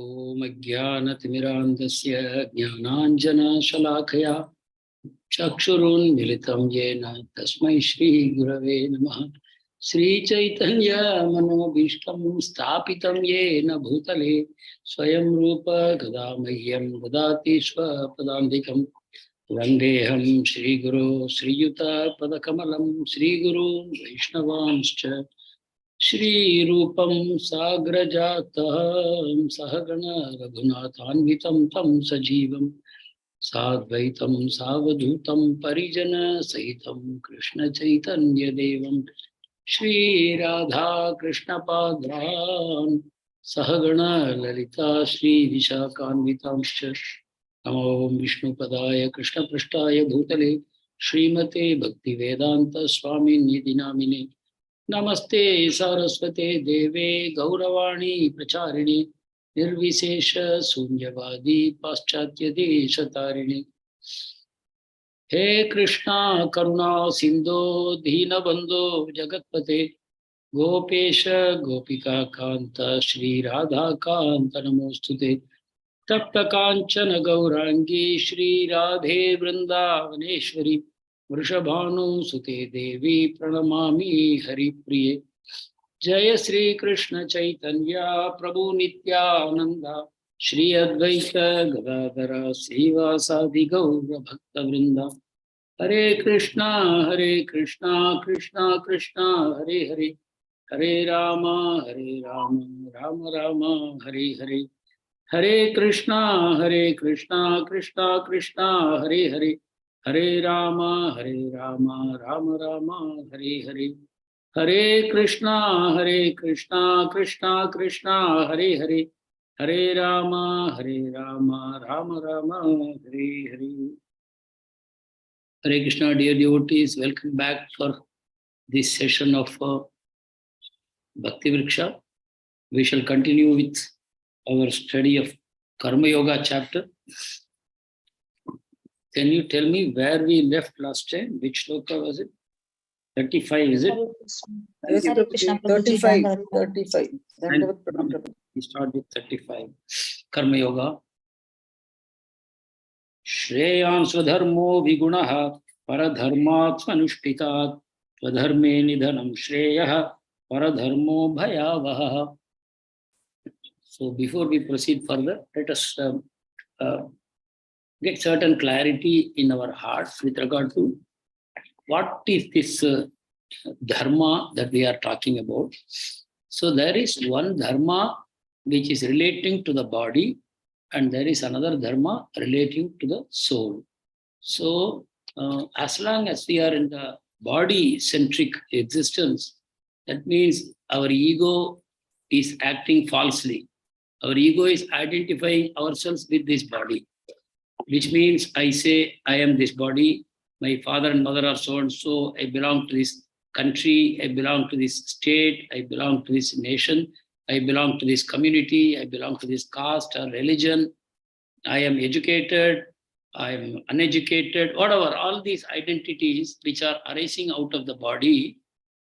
ॐ अज्ञानतिमिरान्धस्य ज्ञानाञ्जनशलाकया चक्षुरुन्मिलितं येन तस्मै श्रीगुरवे नमः। श्रीचैतन्यमनोभीष्टं स्थापितं येन भूतले स्वयं रूप गदा मह्यं ददाति स्वपदान्तिकं। वन्देऽहं श्रीगुरो श्रीयुतपदकमलं श्रीगुरून् वैष्णवांश्च श्रीरूपं साग्रजातं सहगण रघुनाथान्वितं तं सजीवं साद्वैतं सावधूतं परिजन सहितं कृष्ण चैतन्य देवं श्रीराधा कृष्ण पादान् सहगण ललिता श्री विशाखान्वितांश्च। नमो विष्णुपदाय कृष्णपृष्ठाय भूतले श्रीमते भक्तिवेदांत स्वामिन्यति नामिने। नमस्ते सारस्वते देवे गौरवाणी प्रचारिणे निर्विशेष शून्यवादी पाश्चात्य देशतारिणे। हे कृष्णा करुणा सिंधो दीनबंधो जगत्पते गोपेश गोपिका कांत श्री राधा कांत नमोस्तुते। तप्त कांचन गौरांगी श्री राधे वृंदावनेश्वरी वृषभानुसुते देवी प्रणमामि हरिप्रिये। जय श्री कृष्ण चैतन्य प्रभु नित्यानंद श्री अद्वैत गदाधर श्रीवासादि गौर भक्तवृंद। हरे कृष्णा कृष्णा कृष्णा हरे हरे हरे राम राम राम हरे हरे। हरे कृष्णा कृष्णा कृष्णा हरे हरे हरे राम राम राम हरे हरे। हरे Krishna Krishna Krishna Hare Hare Hare Ram Ram Ram Hare Hare. Hare Krishna, dear devotees, welcome back for this session of Bhakti Vriksha. We shall continue with our study of Karma Yoga chapter. Can you tell me where we left last time? Which shloka was it? 35, is it? Yes, 35. We start with 35. Karma Yoga. Shreyan swadharmo vigunaha paradharmat swanushtitat swadharme nidhanam shreyah paradharmo bhayavaha. So before we proceed further, let us get certain clarity in our hearts with regard to what is this dharma that we are talking about. So there is one dharma which is relating to the body, and there is another dharma relating to the soul. So as long as we are in the body-centric existence, that means our ego is acting falsely. Our ego is identifying ourselves with this body, which means I say I am this body, my father and mother are so and so, I belong to this country, I belong to this state, I belong to this nation, I belong to this community, I belong to this caste or religion, I am educated, I am uneducated, whatever, all these identities which are arising out of the body,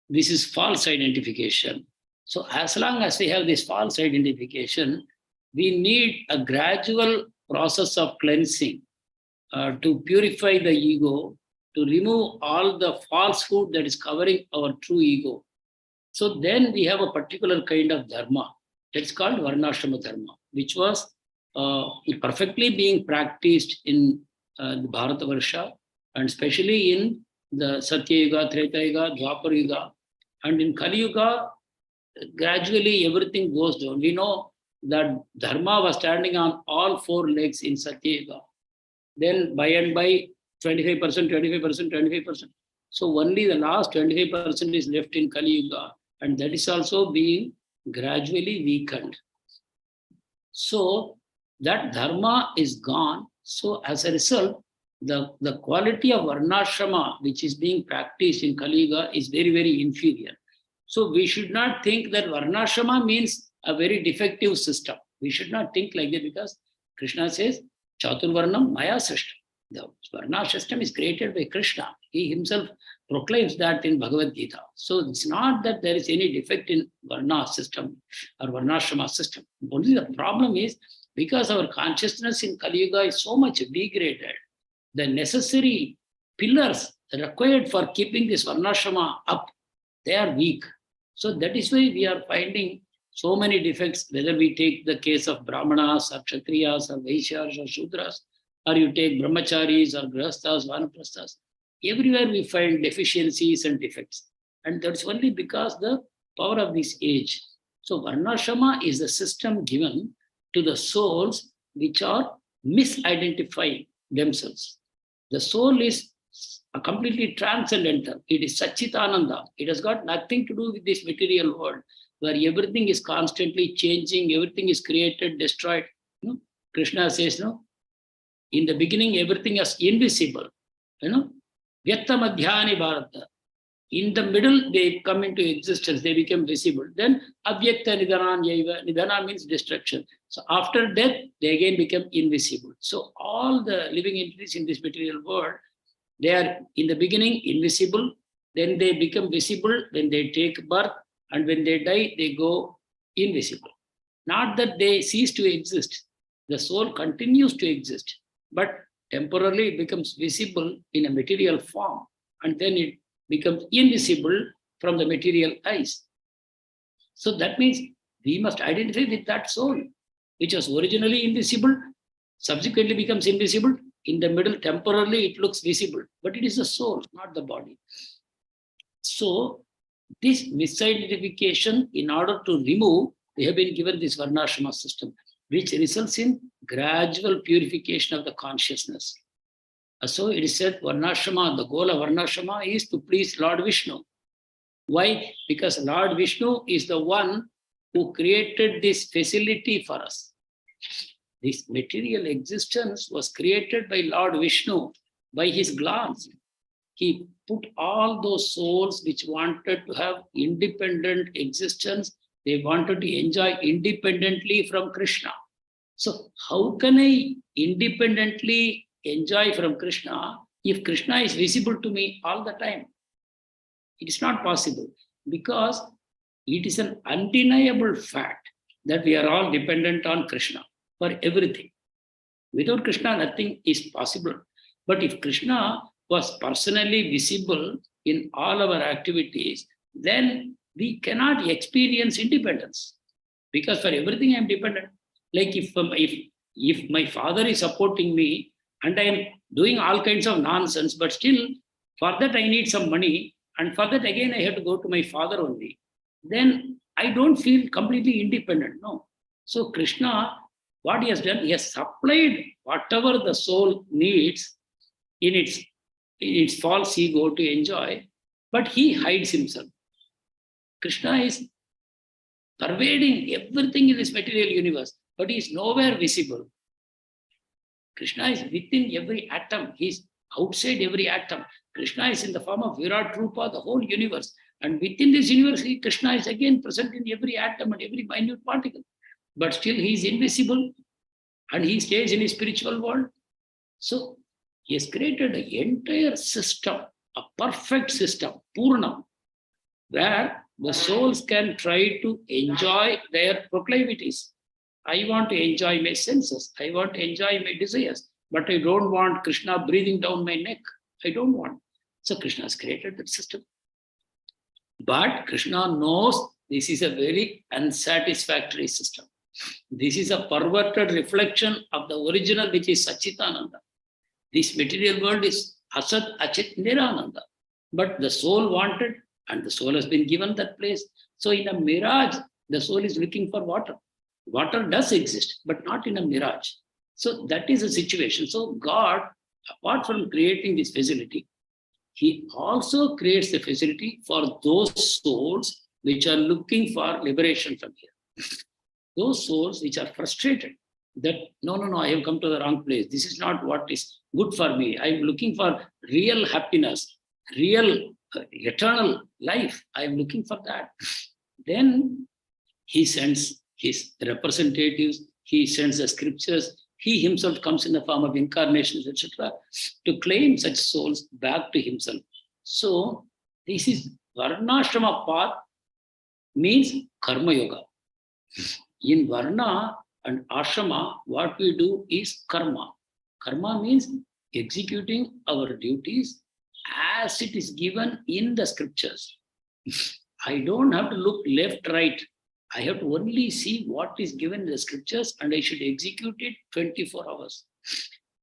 this is false identification. So as long as we have this false identification, we need a gradual process of cleansing to purify the ego, to remove all the falsehood that is covering our true ego. So then we have a particular kind of dharma. It's called Varnashrama dharma, which was perfectly being practiced in the Bharatavarsha, and especially in the Satya Yuga, Treta Yuga, Dwapar Yuga, and in Kali Yuga, gradually everything goes down. We know that dharma was standing on all four legs in Satya Yuga. Then by and by 25%, 25%. So only the last 25% is left in Kali Yuga, and that is also being gradually weakened. So that dharma is gone. So as a result, the quality of Varnashrama which is being practiced in Kali Yuga is very, very inferior. So we should not think that Varnashrama means a very defective system. We should not think like that, because Krishna says, Chaturvarnam Maya Srishtam. The Varna system is created by Krishna. He himself proclaims that in Bhagavad Gita. So it's not that there is any defect in Varna system or Varnashrama system. Only the problem is because our consciousness in Kali Yuga is so much degraded, the necessary pillars required for keeping this Varnashrama up, they are weak. So that is why we are finding so many defects, whether we take the case of Brahmanas or Kshatriyas or Vaishyas or Shudras, or you take Brahmacharis or Grihasthas, Vanaprasthas. Everywhere we find deficiencies and defects. And that's only because the power of this age. So Varnashrama is the system given to the souls which are misidentifying themselves. The soul is completely transcendental. It is Satchitananda. It has got nothing to do with this material world where everything is constantly changing, everything is created, destroyed. Krishna says, in the beginning, everything is invisible. Vyakta Madhyani Bharata. In the middle, they come into existence, they become visible. Then Avyakta Nidanan Yaiva. Nidana means destruction. So after death, they again become invisible. So all the living entities in this material world, they are in the beginning invisible, then they become visible when they take birth, and when they die, they go invisible. Not that they cease to exist. The soul continues to exist, but temporarily it becomes visible in a material form, and then it becomes invisible from the material eyes. So that means we must identify with that soul, which was originally invisible, subsequently becomes invisible. In the middle, temporarily, it looks visible, but it is the soul, not the body. So this misidentification, in order to remove, they have been given this Varnashrama system, which results in gradual purification of the consciousness. So it is said Varnashrama, the goal of Varnashrama is to please Lord Vishnu. Why? Because Lord Vishnu is the one who created this facility for us. This material existence was created by Lord Vishnu, by his glance. He put all those souls which wanted to have independent existence, they wanted to enjoy independently from Krishna. So how can I independently enjoy from Krishna if Krishna is visible to me all the time? It is not possible, because it is an undeniable fact that we are all dependent on Krishna for everything. Without Krishna, nothing is possible. But if Krishna was personally visible in all our activities, then we cannot experience independence, because for everything I am dependent. Like if my father is supporting me and I am doing all kinds of nonsense, but still for that I need some money, and for that again I have to go to my father only, then I don't feel completely independent. No. So Krishna, what he has done, he has supplied whatever the soul needs in its false ego to enjoy, but he hides himself. Krishna is pervading everything in this material universe, but he is nowhere visible. Krishna is within every atom. He is outside every atom. Krishna is in the form of Virat Rupa, the whole universe. And within this universe, Krishna is again present in every atom and every minute particle. But still he is invisible and he stays in his spiritual world. So he has created an entire system, a perfect system, Purnam, where the souls can try to enjoy their proclivities. I want to enjoy my senses. I want to enjoy my desires. But I don't want Krishna breathing down my neck. I don't want. So Krishna has created that system. But Krishna knows this is a very unsatisfactory system. This is a perverted reflection of the original, which is Satchitananda. This material world is Asat, Achit, Nirananda. But the soul wanted, and the soul has been given that place. So in a mirage, the soul is looking for water. Water does exist, but not in a mirage. So that is the situation. So God, apart from creating this facility, he also creates the facility for those souls which are looking for liberation from here. Those souls which are frustrated that, no, I have come to the wrong place. This is not what is good for me. I am looking for real happiness, real eternal life. I am looking for that. Then he sends his representatives, he sends the scriptures, he himself comes in the form of incarnations, etc., to claim such souls back to himself. So this is Varnashrama path means Karma Yoga. In Varna and Ashrama, what we do is Karma. Karma means executing our duties as it is given in the scriptures. I don't have to look left, right. I have to only see what is given in the scriptures and I should execute it 24 hours.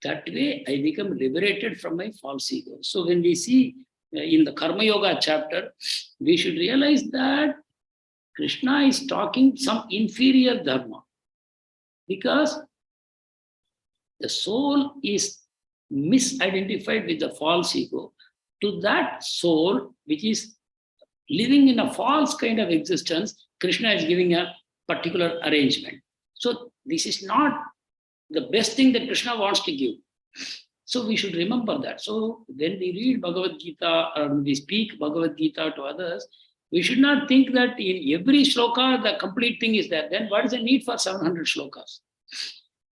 That way, I become liberated from my false ego. So when we see in the Karma Yoga chapter, we should realize that Krishna is talking some inferior dharma because the soul is misidentified with the false ego. To that soul, which is living in a false kind of existence, Krishna is giving a particular arrangement. So this is not the best thing that Krishna wants to give. So we should remember that. So when we read Bhagavad Gita or we speak Bhagavad Gita to others, we should not think that in every shloka the complete thing is there. Then what is the need for 700 shlokas?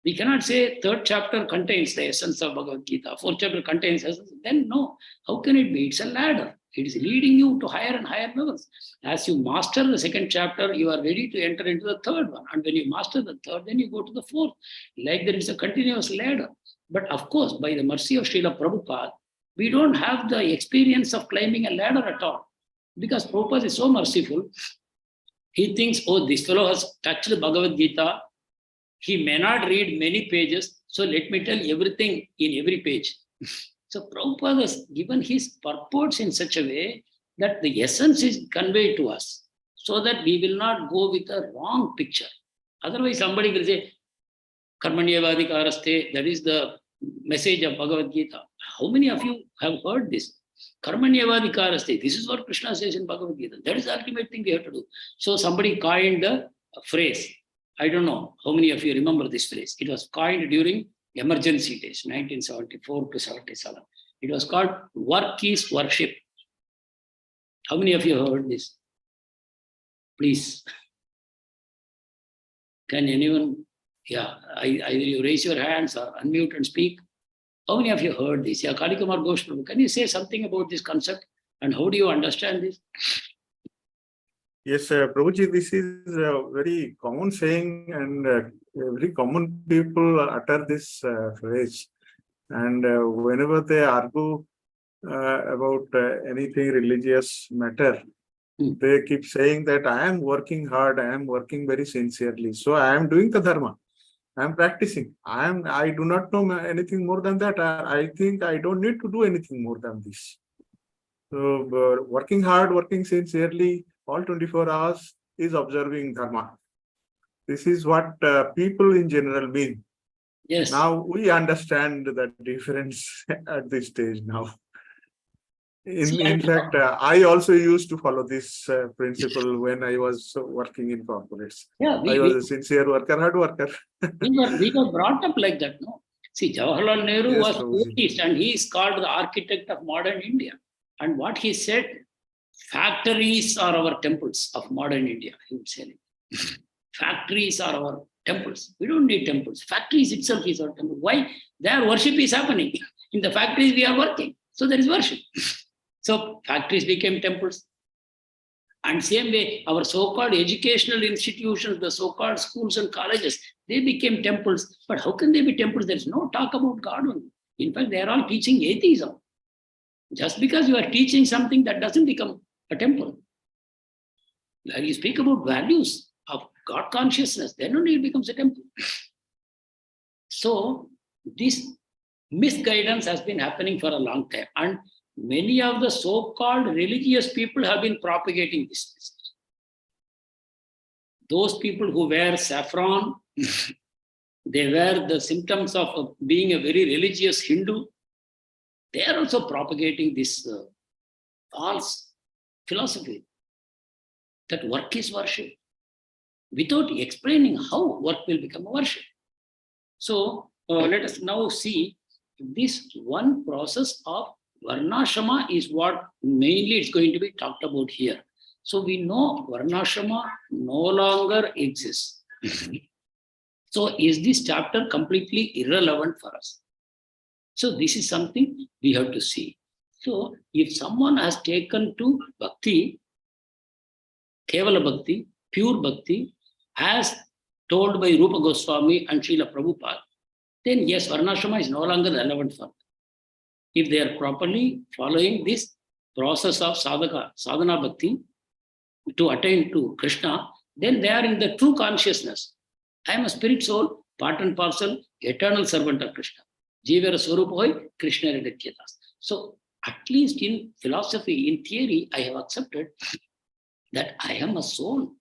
We cannot say third chapter contains the essence of Bhagavad Gita, fourth chapter contains essence. Then no, how can it be? It's a ladder. It is leading you to higher and higher levels. As you master the second chapter, you are ready to enter into the third one. And when you master the third, then you go to the fourth. Like there is a continuous ladder. But of course, by the mercy of Srila Prabhupada, we don't have the experience of climbing a ladder at all. Because Prabhupada is so merciful, he thinks, oh, this fellow has touched the Bhagavad Gita. He may not read many pages, so let me tell everything in every page. So Prabhupada has given his purports in such a way that the essence is conveyed to us, so that we will not go with a wrong picture. Otherwise, somebody will say, Karmanyevadikaraste, that is the message of Bhagavad Gita. How many of you have heard this? Karmanyevadikaraste, this is what Krishna says in Bhagavad Gita. That is the ultimate thing we have to do. So somebody coined the phrase. I don't know how many of you remember this phrase. It was coined during emergency days, 1974 to 77. It was called work is worship. How many of you have heard this? Please. Can anyone, either you raise your hands or unmute and speak. How many of you heard this? Yeah, Kalikumar Ghosh Prabhu, can you say something about this concept and how do you understand this? Yes, Prabhuji, this is a very common saying and very common people utter this phrase. And whenever they argue about anything religious matter, they keep saying that I am working hard, I am working very sincerely. So I am doing the dharma. I am practicing. I do not know anything more than that. I think I don't need to do anything more than this. So working hard, working sincerely, all 24 hours is observing dharma. This is what people in general mean. Yes. Now we understand that difference at this stage now. In fact, I also used to follow this principle when I was working in corporates. Yeah, I was a sincere worker, hard worker. we were brought up like that, no? See, Jawaharlal Nehru Yes, was Prabhuji. Buddhist and he is called the architect of modern India. And what he said, factories are our temples of modern India, he would say. Factories are our temples. We don't need temples. Factories itself is our temple. Why? There worship is happening. In the factories we are working. So there is worship. So factories became temples. And same way, our so-called educational institutions, the so-called schools and colleges, they became temples. But how can they be temples? There is no talk about God only. In fact, they are all teaching atheism. Just because you are teaching something, that doesn't become a temple. When you speak about values of God consciousness, then only it becomes a temple. So this misguidance has been happening for a long time. And many of the so-called religious people have been propagating this message. Those people who wear saffron, they wear the symptoms of being a very religious Hindu. They are also propagating this false philosophy that work is worship, without explaining how work will become a worship. So let us now see this one process of Varnashrama is what mainly is going to be talked about here. So we know Varnashrama no longer exists. So is this chapter completely irrelevant for us? So this is something we have to see. So if someone has taken to bhakti, Kevala Bhakti, pure Bhakti, as told by Rupa Goswami and Srila Prabhupada, then yes, Varnashrama is no longer relevant for them. If they are properly following this process of sadhana bhakti to attain to Krishna, then they are in the true consciousness. I am a spirit soul, part and parcel, eternal servant of Krishna. Jivara Swarupa hoy, Krishna Redakyadas. So at least in philosophy, in theory, I have accepted that I am a soul.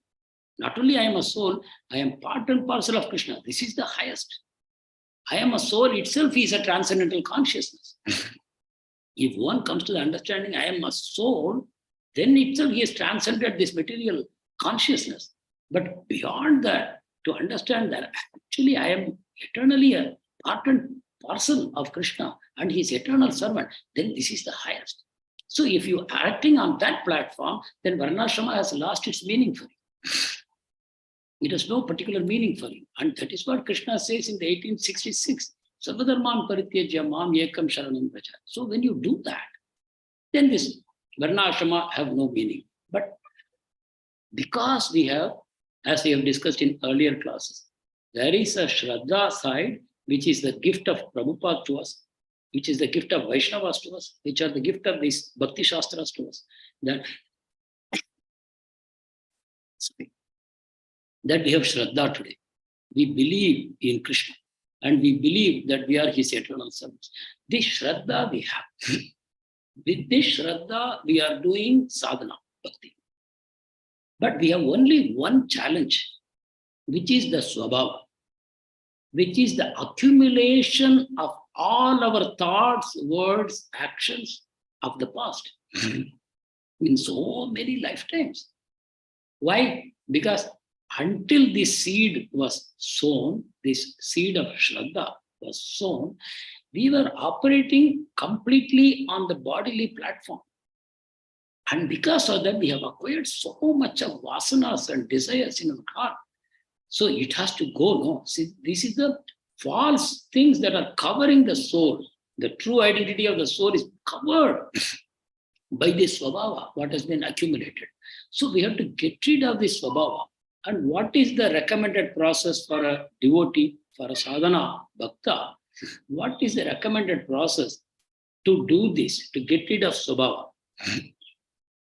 Not only I am a soul, I am part and parcel of Krishna. This is the highest. I am a soul itself is a transcendental consciousness. If one comes to the understanding I am a soul, then itself he has transcended this material consciousness. But beyond that, to understand that actually I am eternally a part and parcel of Krishna and his eternal servant, then this is the highest. So if you are acting on that platform, then Varnashrama has lost its meaning for you. It has no particular meaning for you. And that is what Krishna says in the 1866. Sarvadharman parityajya mam ekam sharanam praja. So when you do that, then this Varnashrama have no meaning. But because we have, as we have discussed in earlier classes, there is a Shraddha side, which is the gift of Prabhupada to us, which is the gift of Vaishnavas to us, which are the gift of these Bhakti Shastras to us, that we have Shraddha today. We believe in Krishna and we believe that we are his eternal servants. This Shraddha we have. With this Shraddha, we are doing sadhana, bhakti. But we have only one challenge, which is the swabhava, which is the accumulation of all our thoughts, words, actions of the past in so many lifetimes. Why? Because until this seed was sown, this seed of Shraddha was sown, we were operating completely on the bodily platform. And because of that, we have acquired so much of vasanas and desires in our heart. So it has to go, no? See, this is the false things that are covering the soul. The true identity of the soul is covered by this svabhava, what has been accumulated. So we have to get rid of this svabhava. And what is the recommended process for a devotee, for a sadhana, bhakta? What is the recommended process to do this, to get rid of svabhava?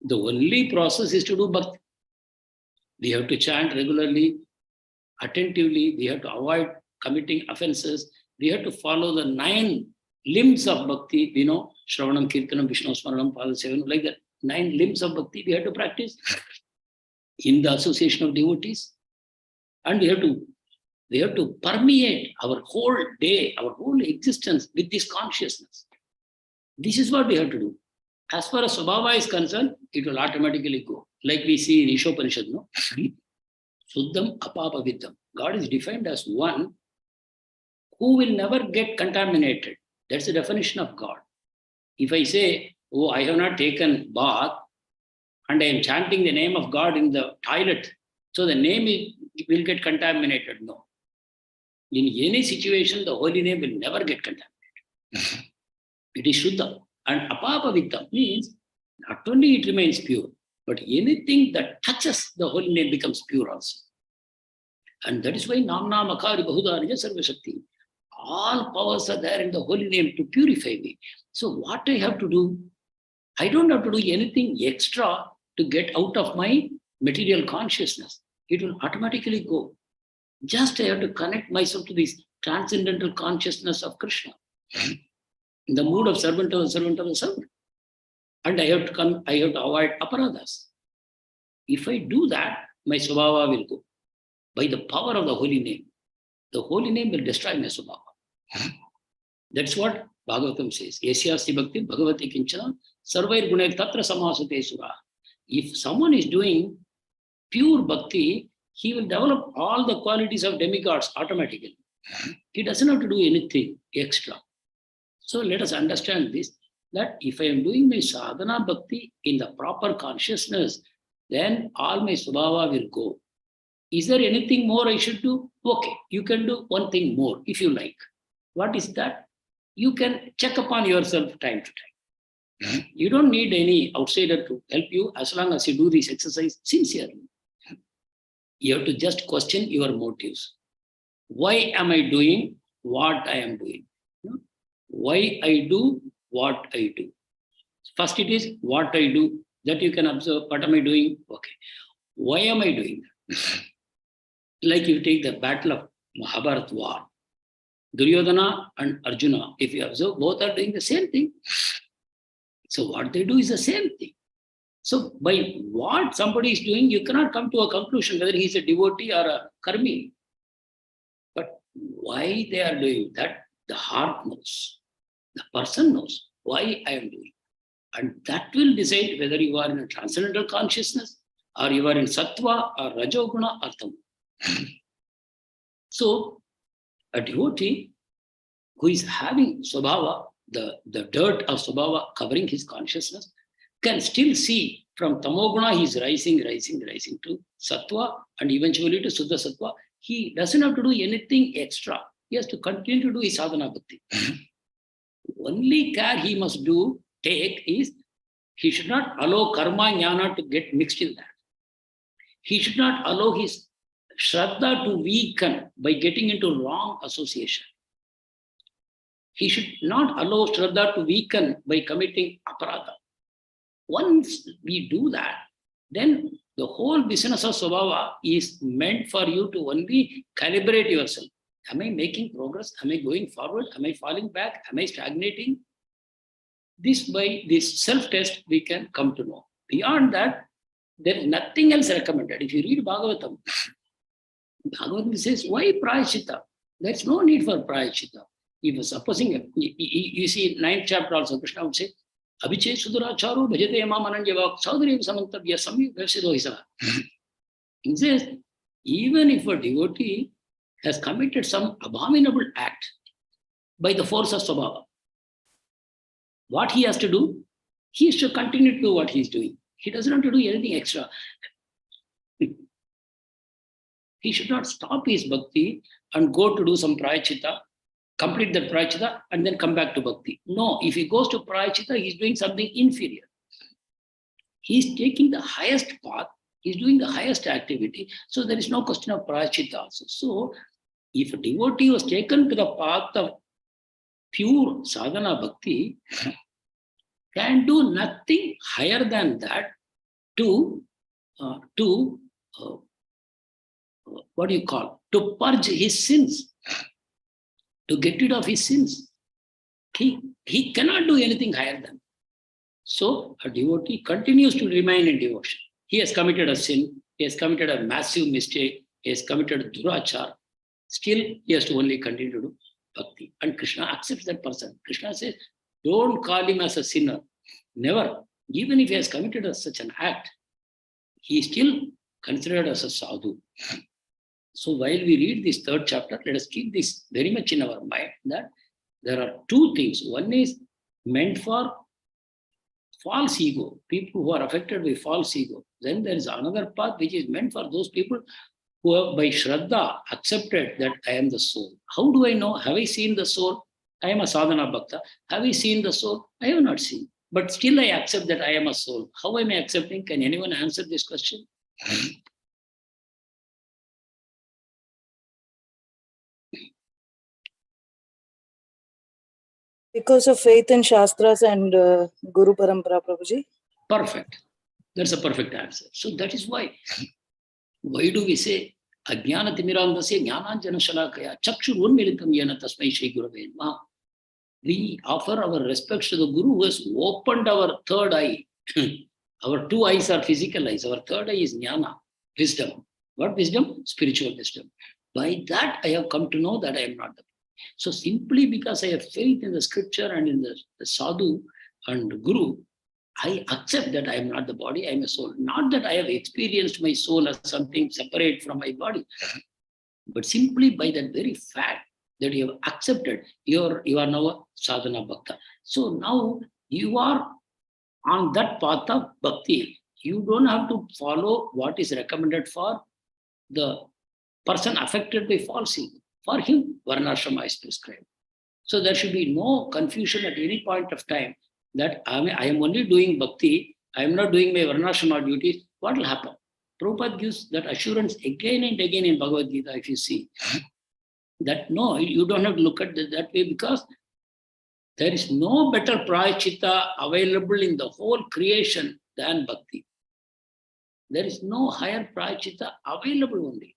The only process is to do bhakti. We have to chant regularly, attentively. We have to avoid committing offenses. We have to follow the 9 limbs of bhakti, Shravanam, Kirtanam, Vishnu Smaranam, Padasevanam, like that. 9 limbs of bhakti we have to practice in the association of devotees. And we have to permeate our whole day, our whole existence with this consciousness. This is what we have to do. As far as Svabhava is concerned, it will automatically go. Like we see in Ishopanishad, no? Suddham apapa viddham. God is defined as one who will never get contaminated. That's the definition of God. If I say, oh, I have not taken bath and I am chanting the name of God in the toilet, so the name will get contaminated. No. In any situation, the holy name will never get contaminated. It is Shuddha. And apapavittam means not only it remains pure, but anything that touches the holy name becomes pure also. And that is why Namna Makari Bahudarya Sarva Shakti. All powers are there in the holy name to purify me. So what I have to do, I don't have to do anything extra to get out of my material consciousness. It will automatically go. Just I have to connect myself to this transcendental consciousness of Krishna. In the mood of servant of the servant of the servant. And I have to avoid aparadhas. If I do that, my svabhava will go. By the power of the holy name. The holy name will destroy my svabhava. That's what Bhagavatam says. Yasyasti bhakti bhagavati kinchana sarvair gunair tatra samasate sura. If someone is doing pure bhakti, he will develop all the qualities of demigods automatically. He doesn't have to do anything extra. So let us understand this, that if I am doing my sadhana bhakti in the proper consciousness, then all my svabhava will go. Is there anything more I should do? Okay, you can do one thing more if you like. What is that? You can check upon yourself time to time. You don't need any outsider to help you as long as you do this exercise sincerely. You have to just question your motives. Why am I doing what I am doing? Why I do what I do? First it is what I do, that you can observe. What am I doing? Okay. Why am I doing that? Like you take the battle of Mahabharata war. Duryodhana and Arjuna, if you observe, both are doing the same thing. So what they do is the same thing. So by what somebody is doing, you cannot come to a conclusion whether he is a devotee or a karmi. But why they are doing that, the heart knows. The person knows why I am doing. And that will decide whether you are in a transcendental consciousness or you are in sattva or rajoguna or tama. So a devotee who is having svabhava, the dirt of svabhava covering his consciousness, can still see from tamoguna he is rising to sattva and eventually to suddha sattva. He doesn't have to do anything extra. He has to continue to do his sadhana bhakti. Only care he must take is, he should not allow karma jnana to get mixed in that. He should not allow his shraddha to weaken by getting into wrong association. He should not allow shraddha to weaken by committing aparadha. Once we do that, then the whole business of svabhava is meant for you to only calibrate yourself. Am I making progress? Am I going forward? Am I falling back? Am I stagnating? This, by this self-test, we can come to know. Beyond that, there is nothing else recommended. If you read Bhagavatam, Bhagavatam says, why prayachita? There's no need for prayachita. If supposing, you see 9th chapter also, Krishna would say, Abhiche Suduracharo Bhajate Mamananjavak Saudari Samantavya Samyu Vesidohisa. He says, even if a devotee has committed some abominable act by the force of Svabhava, what he has to do? He has to continue to do what he is doing. He doesn't have to do anything extra. He should not stop his bhakti and go to do some prayachita, complete that prayachita, and then come back to bhakti. No, if he goes to prayachita, he's doing something inferior. He's taking the highest path, he's doing the highest activity, so there is no question of prayachita also. So, if a devotee was taken to the path of pure sadhana bhakti, can do nothing higher than that to what do you call? To purge his sins, to get rid of his sins. He cannot do anything higher than. So a devotee continues to remain in devotion. He has committed a sin, he has committed a massive mistake, he has committed durachar. Still, he has to only continue to do bhakti. And Krishna accepts that person. Krishna says, don't call him as a sinner. Never. Even if he has committed such an act, he is still considered as a sadhu. So while we read this 3rd chapter, let us keep this very much in our mind, that there are two things. One is meant for false ego, people who are affected by false ego. Then there is another path which is meant for those people who have by Shraddha accepted that I am the soul. How do I know? Have I seen the soul? I am a sadhana bhakta. Have I seen the soul? I have not seen. But still I accept that I am a soul. How am I accepting? Can anyone answer this question? Because of faith in Shastras and Guru Parampara, Prabhuji. Perfect. That's a perfect answer. So that is why. Why do we say Ajnana Timirandasya Jnananjana Shalakaya Chakshur Unmilitam Yena Tasmai Shri Gurave Namaha. We offer our respects to the Guru who has opened our third eye. Our two eyes are physical eyes. Our third eye is jnana, wisdom. What wisdom? Spiritual wisdom. By that, I have come to know that I am not the body. So simply because I have faith in the scripture and in the sadhu and Guru, I accept that I am not the body, I am a soul. Not that I have experienced my soul as something separate from my body, but simply by that very fact that you have accepted, you are now a sadhana bhakta. So now you are on that path of bhakti. You don't have to follow what is recommended for the person affected by false ego. For him, varnashrama is prescribed. So there should be no confusion at any point of time that I am only doing bhakti, I am not doing my varnashrama duties, what will happen? Prabhupada gives that assurance again and again in Bhagavad Gita, if you see. That no, you don't have to look at it that way, because there is no better prayachita available in the whole creation than bhakti. There is no higher prayachita available only.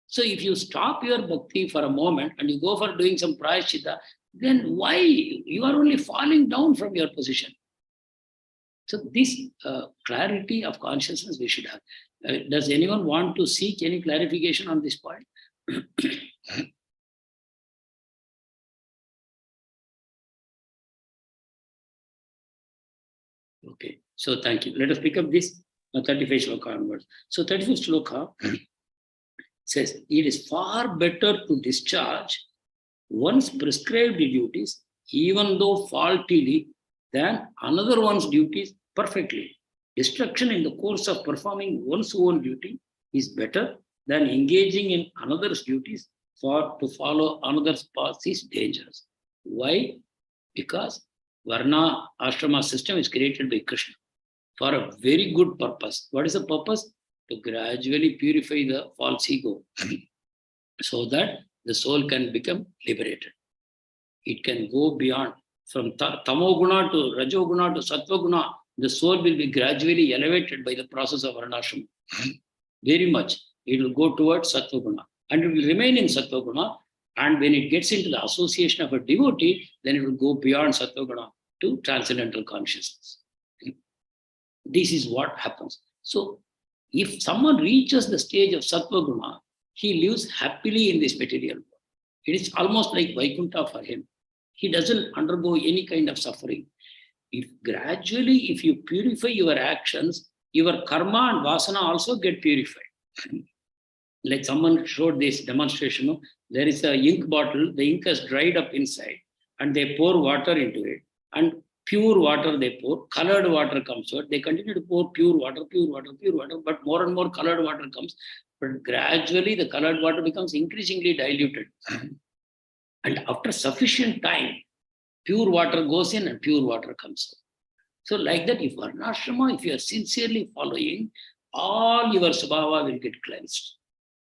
So if you stop your bhakti for a moment and you go for doing some prayachita, then why? You are only falling down from your position. So this clarity of consciousness we should have. Does anyone want to seek any clarification on this point? Okay, so thank you. Let us pick up this 35 shloka onwards. So 35 shloka says, it is far better to discharge one's prescribed duties, even though faultily, than another one's duties perfectly. Destruction in the course of performing one's own duty is better than engaging in another's duties, for to follow another's path is dangerous. Why? Because Varna Ashrama system is created by Krishna for a very good purpose. What is the purpose? To gradually purify the false ego so that the soul can become liberated. It can go beyond. From tamoguna to rajoguna to sattva-guna, the soul will be gradually elevated by the process of varnashram. Very much. It will go towards sattva-guna. And it will remain in sattva-guna. And when it gets into the association of a devotee, then it will go beyond sattva-guna to transcendental consciousness. This is what happens. So, if someone reaches the stage of sattva-guna, he lives happily in this material world. It is almost like Vaikuntha for him. He doesn't undergo any kind of suffering. If gradually, if you purify your actions, your karma and vasana also get purified. Like someone showed this demonstration, there is a ink bottle, the ink has dried up inside, and they pour water into it, and pure water they pour, colored water comes out. They continue to pour pure water, but more and more colored water comes. But gradually the colored water becomes increasingly diluted. And after sufficient time, pure water goes in and pure water comes out. So like that, if varnashrama, if you are sincerely following, all your svabhava will get cleansed.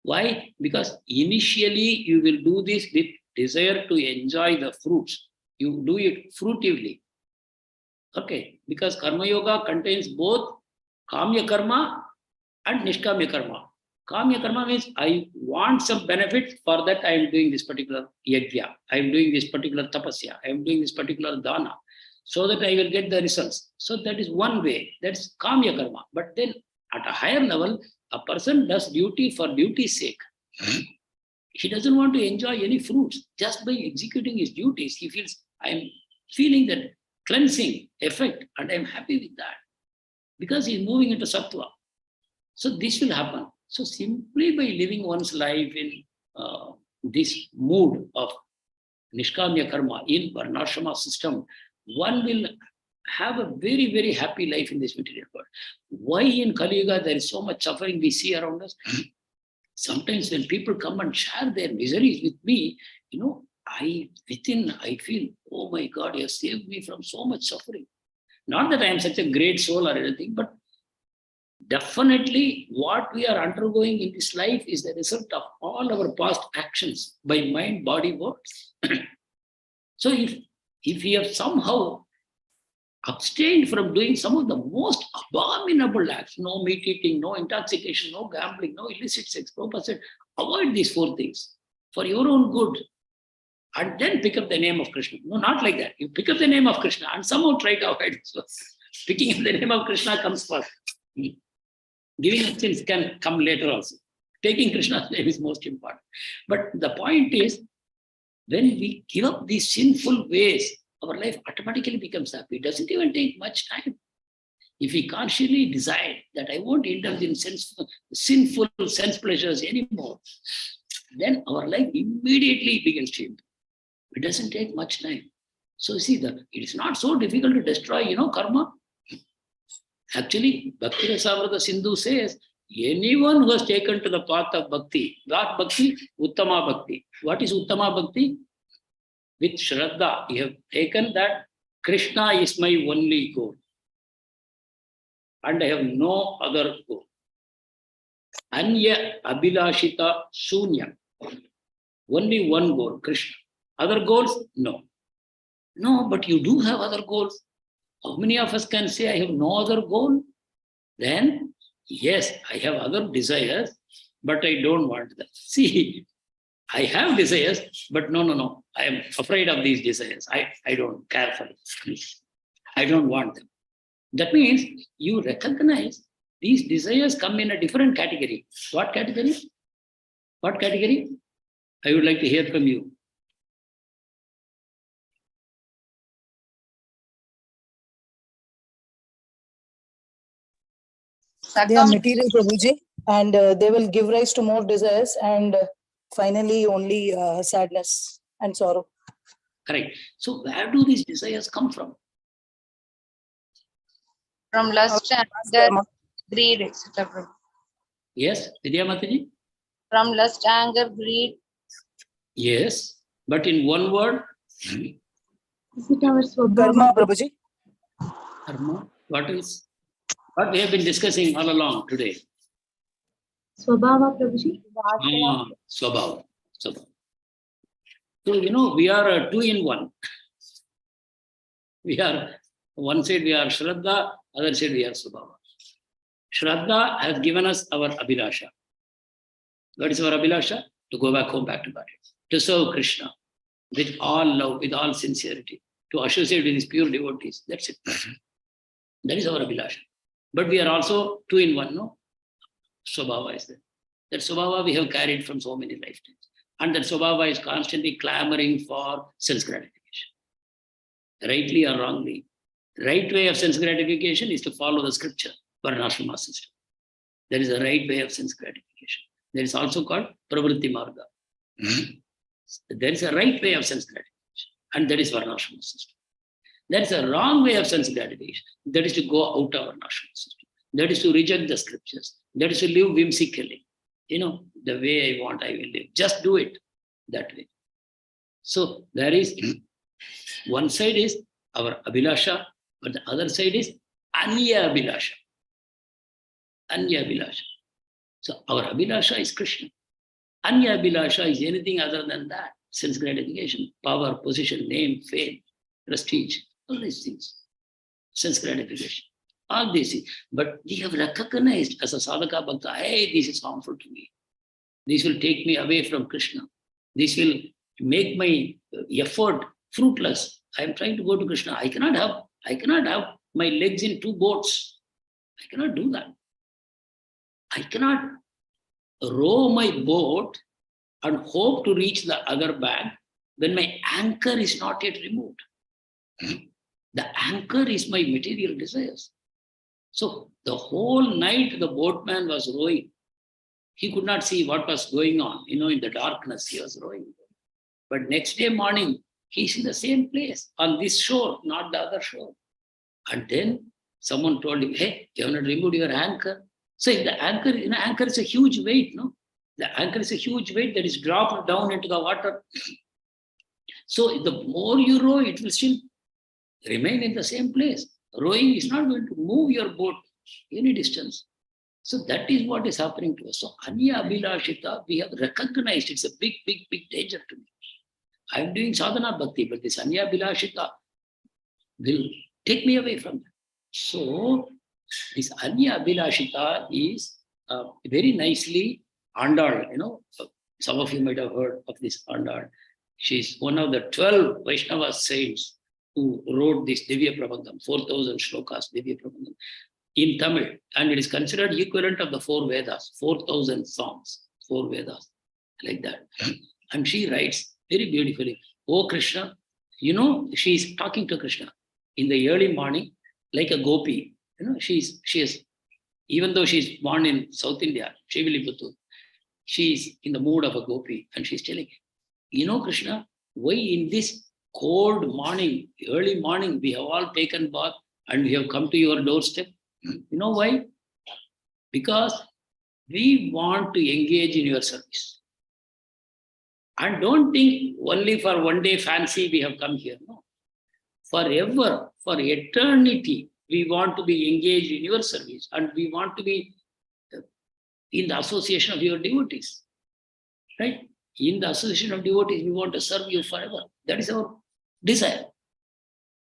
Why? Because initially you will do this with desire to enjoy the fruits. You do it fruitively. Okay, because karma yoga contains both kamya karma and nishkamya karma. Kamya karma means I want some benefit, for that I am doing this particular yajna, I am doing this particular tapasya, I am doing this particular dana, so that I will get the results. So that is one way, that's kamya karma. But then at a higher level, a person does duty for duty's sake. He doesn't want to enjoy any fruits. Just by executing his duties, he feels, I am feeling that cleansing effect, and I am happy with that, because he is moving into sattva. So this will happen. So simply by living one's life in this mood of nishkamya karma in varnashrama system, one will have a very, very happy life in this material world. Why in Kali Yuga there is so much suffering we see around us? Sometimes when people come and share their miseries with me, I feel, oh my God, you have saved me from so much suffering. Not that I am such a great soul or anything, but definitely what we are undergoing in this life is the result of all our past actions by mind, body, words. So if we have somehow abstained from doing some of the most abominable acts, no meat eating, no intoxication, no gambling, no illicit sex, Prabhupada said, avoid these four things for your own good, and then pick up the name of Krishna. No, not like that. You pick up the name of Krishna and somehow try to avoid it. So picking up the name of Krishna comes first. Giving up sins can come later also. Taking Krishna's name is most important. But the point is, when we give up these sinful ways, our life automatically becomes happy. It doesn't even take much time. If we consciously decide that I won't indulge in sinful sense pleasures anymore, then our life immediately begins to improve. It doesn't take much time. So see, it is not so difficult to destroy, karma. Actually, Bhakti Rasamrita Sindhu says, anyone who has taken to the path of bhakti, what bhakti? Uttama bhakti. What is Uttama bhakti? With Shraddha, you have taken that Krishna is my only goal. And I have no other goal. Anya Abhilashita Shunya. Only one goal, Krishna. Other goals? No. No, but you do have other goals. How many of us can say, I have no other goal? Then, yes, I have other desires, but I don't want them. See, I have desires, but no. I am afraid of these desires. I don't care for it. I don't want them. That means you recognize these desires come in a different category. What category? What category? I would like to hear from you. They are material, Prabhuji, and they will give rise to more desires and finally only sadness and sorrow. Correct. So where do these desires come from? From lust, anger, greed, etc. Yes, Vidya Mataji? From lust, anger, greed. Yes, but in one word, Is it our Karma, Swabhava? Prabhuji. karma. What is? What we have been discussing all along today. Swabhava, Prabhuji? Swabhava. Swabhava. So, we are two in one. We are, one side we are Shraddha, other side we are Swabhava. Shraddha has given us our Abhilasha. What is our Abhilasha? To go back home, back to body. To serve Krishna with all love, with all sincerity. To associate with his pure devotees. That's it. That is our Abhilasha. But we are also two in one, no? Swabhava is there. That Swabhava we have carried from so many lifetimes. And that Swabhava is constantly clamoring for sense gratification. Rightly or wrongly. Right way of sense gratification is to follow the scripture, Varnashrama system. There is a right way of sense gratification. There is also called Pravritti Marga. There is a right way of sense gratification. And that is Varnashrama system. There is a wrong way of sense gratification. That is to go out of Varnashrama system. That is to reject the scriptures. That is to live whimsically. The way I want, I will live. Just do it that way. So there is, one side is our Abhilasha, but the other side is Anya Abhilasha. Anya Abhilasha. So our Abhilasha is Krishna. Anya Abhilasha is anything other than that. Sense gratification, power, position, name, fame, prestige, all these things. Sense gratification. All these things. But we have recognized as a sadhaka bhakta, hey, this is harmful to me. This will take me away from Krishna. This will make my effort fruitless. I am trying to go to Krishna. I cannot have my legs in two boats. I cannot do that. I cannot row my boat and hope to reach the other bank when my anchor is not yet removed. The anchor is my material desires. So the whole night the boatman was rowing. He could not see what was going on. In the darkness he was rowing. But next day morning, he's in the same place, on this shore, not the other shore. And then someone told him, hey, you have not removed your anchor. So if the anchor, anchor is a huge weight, no? The anchor is a huge weight that is dropped down into the water. So the more you row, it will still remain in the same place. Rowing is not going to move your boat any distance. So that is what is happening to us. So Anya Abhilashita, we have recognized it's a big, big, big danger to me. I am doing sadhana bhakti, but this Anya Abhilashita will take me away from that. So this Anya Abhilashita is very nicely Andal. Some of you might have heard of this Andal. She's one of the 12 Vaishnava saints who wrote this Divya Prabandham, 4,000 shlokas, Divya Prabandham, in Tamil. And it is considered equivalent of the 4 Vedas, 4,000 songs, 4 Vedas, like that. And she writes very beautifully, oh Krishna, she is talking to Krishna in the early morning, like a gopi. She is, even though she is born in South India, Shiviliputtur, she is in the mood of a gopi. And she's telling, Krishna, why in this cold morning, early morning, we have all taken bath and we have come to your doorstep? You know why? Because we want to engage in your service. And don't think only for one day fancy we have come here. No. forever, for eternity, we want to be engaged in your service and we want to be in the association of your devotees. Right? In the association of devotees, we want to serve you forever. That is our desire.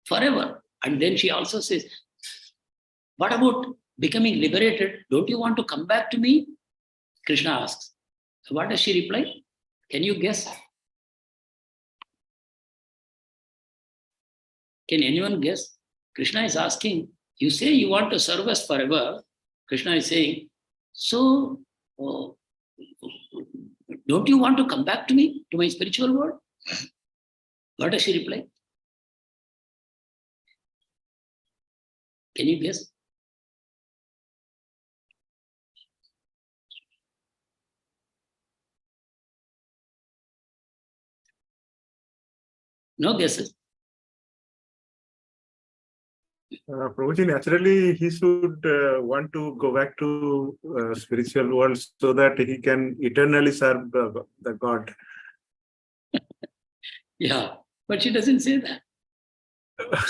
Forever. And then she also says, what about becoming liberated? Don't you want to come back to me? Krishna asks. What does she reply? Can you guess? Can anyone guess? Krishna is asking, you say you want to serve us forever. Krishna is saying, so don't you want to come back to me, to my spiritual world? What does she reply? Can you guess? No guesses. Prabhuji, naturally, he should want to go back to spiritual world so that he can eternally serve the God. Yeah, but she doesn't say that.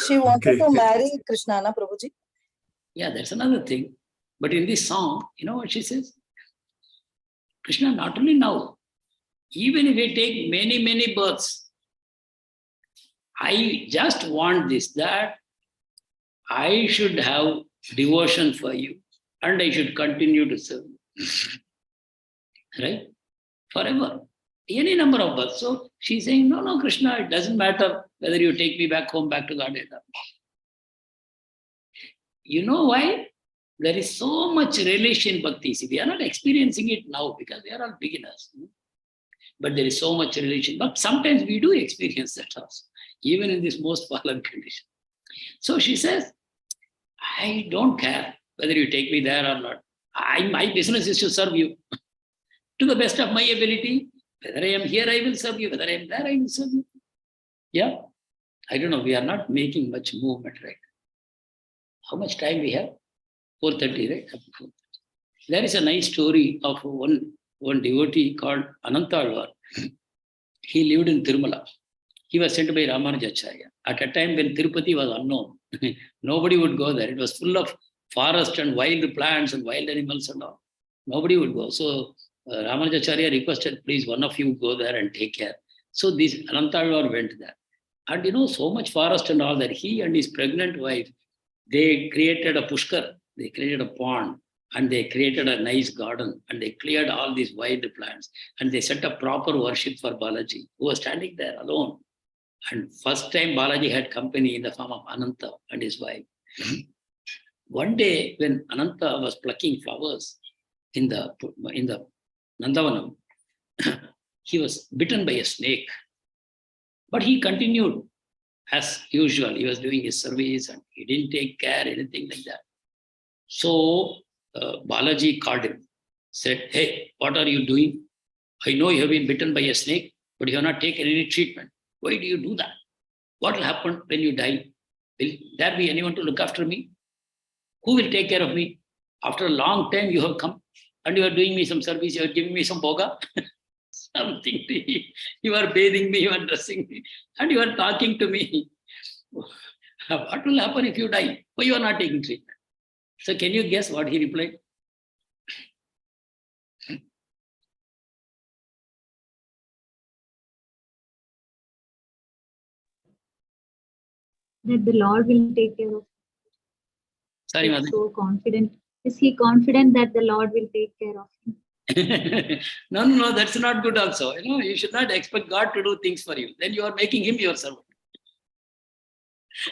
She wanted Okay. to marry Krishna, na Prabhuji? Yeah, that's another thing. But in this song, you know what she says? Krishna, not only now, even if we take many, many births, I just want this, that I should have devotion for you and I should continue to serve you. Right? Forever. Any number of births. So she's saying, no, Krishna, it doesn't matter whether you take me back home, back to Godhead. You know why? There is so much relish in bhakti. See, we are not experiencing it now because we are all beginners. But there is so much relation. But sometimes we do experience that also, even in this most fallen condition. So she says, I don't care whether you take me there or not. My business is to serve you to the best of my ability. Whether I am here, I will serve you. Whether I am there, I will serve you. Yeah. I don't know. We are not making much movement, right? How much time we have? 4:30, right? There is a nice story of one devotee called Anantalvar. He lived in Tirumala. He was sent by Ramanujacharya. At a time when Tirupati was unknown, nobody would go there. It was full of forest and wild plants and wild animals and all. Nobody would go. So Ramanujacharya requested, please, one of you go there and take care. So this Anantalvar went there. And you know, so much forest and all that. He and his pregnant wife, they created a pushkar. They created a pond. And they created a nice garden and they cleared all these wild plants and they set up proper worship for Balaji, who was standing there alone. And first time Balaji had company in the form of Ananta and his wife. One day when Ananta was plucking flowers in the Nandavanam, he was bitten by a snake. But he continued as usual. He was doing his service and he didn't take care, anything like that. So Balaji called him, said, hey, what are you doing? I know you have been bitten by a snake, but you have not taken any treatment. Why do you do that? What will happen when you die? Will there be anyone to look after me? Who will take care of me? After a long time you have come and you are doing me some service, you are giving me some bhoga, something to eat. You are bathing me, you are dressing me, and you are talking to me. What will happen if you die? Why you are not taking treatment? So can you guess what he replied? That the Lord will take care of. Sorry, He's Madhu. so confident. Is he confident that the Lord will take care of him? No, that's not good also. You know, you should not expect God to do things for you. Then you are making him your servant.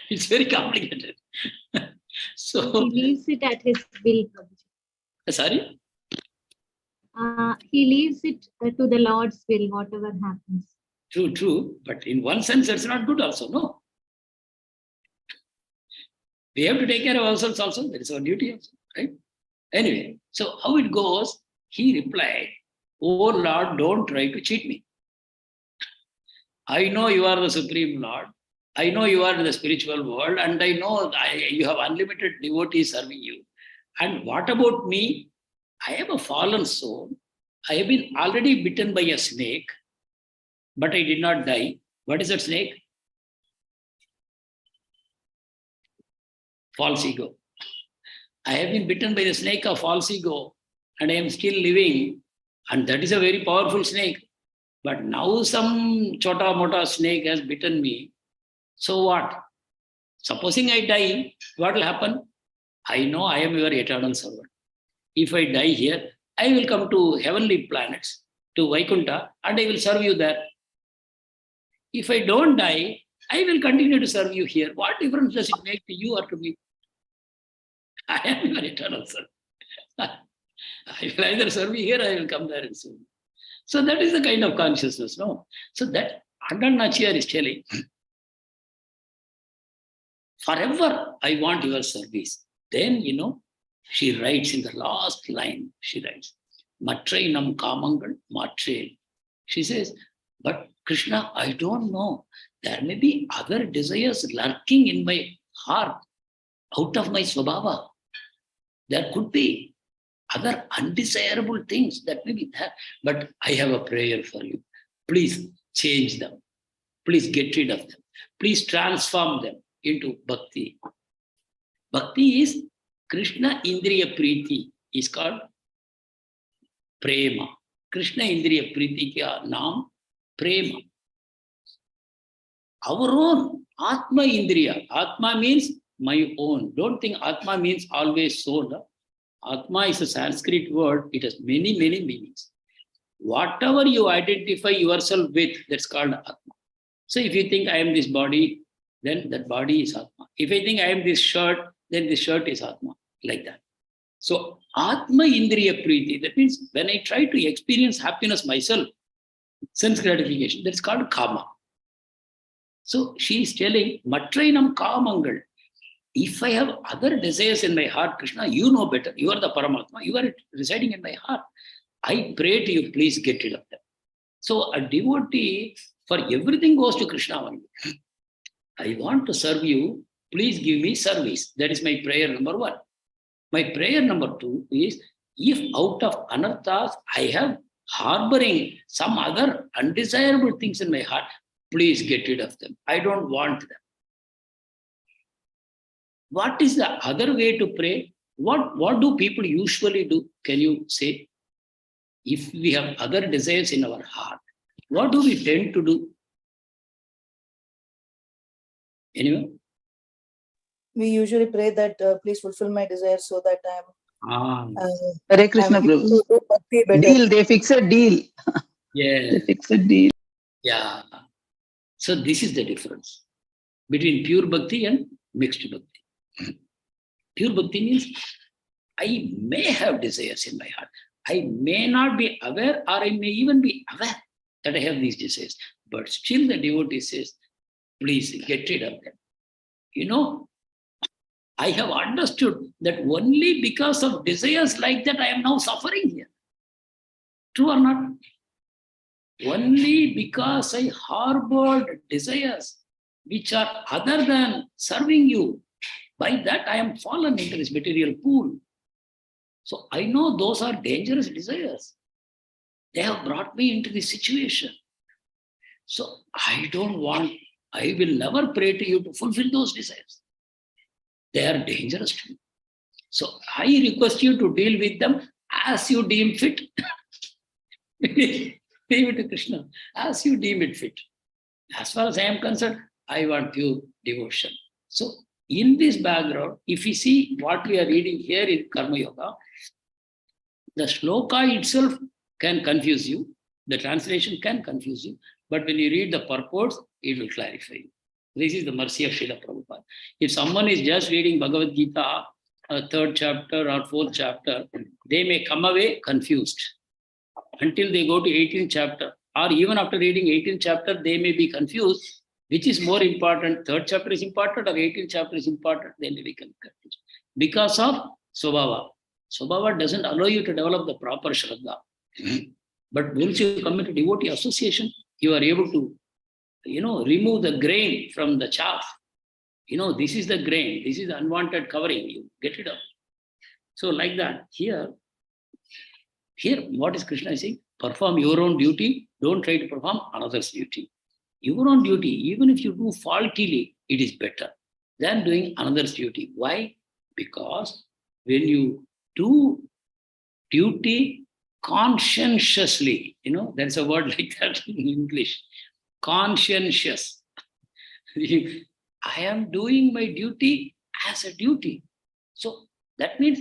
It's very complicated. So, He leaves it at his will. Prabhuji. sorry? He leaves it to the Lord's will, whatever happens. True. But in one sense, that's not good also. No. We have to take care of ourselves also. That is our duty also, right? Anyway, so how it goes, he replied, oh Lord, don't try to cheat me. I know you are the Supreme Lord. I know you are in the spiritual world, and I know you have unlimited devotees serving you. And what about me? I am a fallen soul. I have been already bitten by a snake, but I did not die. What is that snake? false ego. I have been bitten by the snake of false ego and I am still living. And that is a very powerful snake. But now some chota mota snake has bitten me. So what? Supposing I die, what will happen? I know I am your eternal servant. If I die here, I will come to heavenly planets, to Vaikuntha, and I will serve you there. If I don't die, I will continue to serve you here. What difference does it make to you or to me? I am your eternal servant. I will either serve you here, I will come there and serve you. So that is the kind of consciousness, no? So that Andan Nachiyar is telling, forever I want your service. Then, she writes in the last line, she writes, Matrainam Kamangal Matre. She says, but Krishna, I don't know. There may be other desires lurking in my heart, out of my swabhava. There could be other undesirable things that may be there. But I have a prayer for you. Please change them. Please get rid of them. Please transform them into bhakti. Bhakti is Krishna Indriya Preeti, is called Prema. Krishna Indriya Preeti kya naam Prema. Our own Atma Indriya. Atma means my own. Don't think Atma means always soul. Atma is a Sanskrit word. It has many, many meanings. Whatever you identify yourself with, that's called Atma. So if you think I am this body, then that body is Atma. If I think I am this shirt, then this shirt is Atma. Like that. So Atma Indriya Preeti, that means when I try to experience happiness myself, sense gratification, that's called Kama. So she is telling, Matrainam Kamangal. If I have other desires in my heart, Krishna, you know better. You are the Paramatma. You are residing in my heart. I pray to you, please get rid of them. So a devotee, for everything goes to Krishna only. I want to serve you. Please give me service. That is my prayer number one. My prayer number two is, if out of anarthas I have harboring some other undesirable things in my heart, please get rid of them. I don't want them. What is the other way to pray? What do people usually do? Can you say? If we have other desires in our heart, what do we tend to do? Anyway? We usually pray that please fulfill my desires so that Hare Krishna, Prabhu. Deal, they fix a deal. Yeah. They fix a deal. Yeah. So this is the difference between pure bhakti and mixed bhakti. Pure bhakti means I may have desires in my heart. I may not be aware, or I may even be aware that I have these desires. But still the devotee says, please get rid of them. I have understood that only because of desires like that I am now suffering here. True or not? Only because I harbored desires which are other than serving you. By that I am fallen into this material pool. So I know those are dangerous desires. They have brought me into this situation. So I will never pray to you to fulfill those desires. They are dangerous to me. So I request you to deal with them as you deem fit. Leave it to Krishna, as you deem it fit. As far as I am concerned, I want pure devotion. So in this background, if you see what we are reading here in Karma Yoga, the shloka itself can confuse you. The translation can confuse you. But when you read the purports, it will clarify you. This is the mercy of Srila Prabhupada. If someone is just reading Bhagavad Gita, third chapter or fourth chapter, they may come away confused until they go to 18th chapter. Or even after reading 18th chapter, they may be confused. Which is more important? Third chapter is important or 18th chapter is important? They may be confused. Because of Swabhava. Swabhava doesn't allow you to develop the proper Shraddha. But once you come into devotee association, you are able to remove the grain from the chaff. This is the grain, this is the unwanted covering, you get rid of. So like that, here, what is Krishna saying? Perform your own duty, don't try to perform another's duty. Your own duty, even if you do faultily, it is better. than doing another's duty. Why? Because when you do duty conscientiously, there's a word like that in English, conscientious. I am doing my duty as a duty. So that means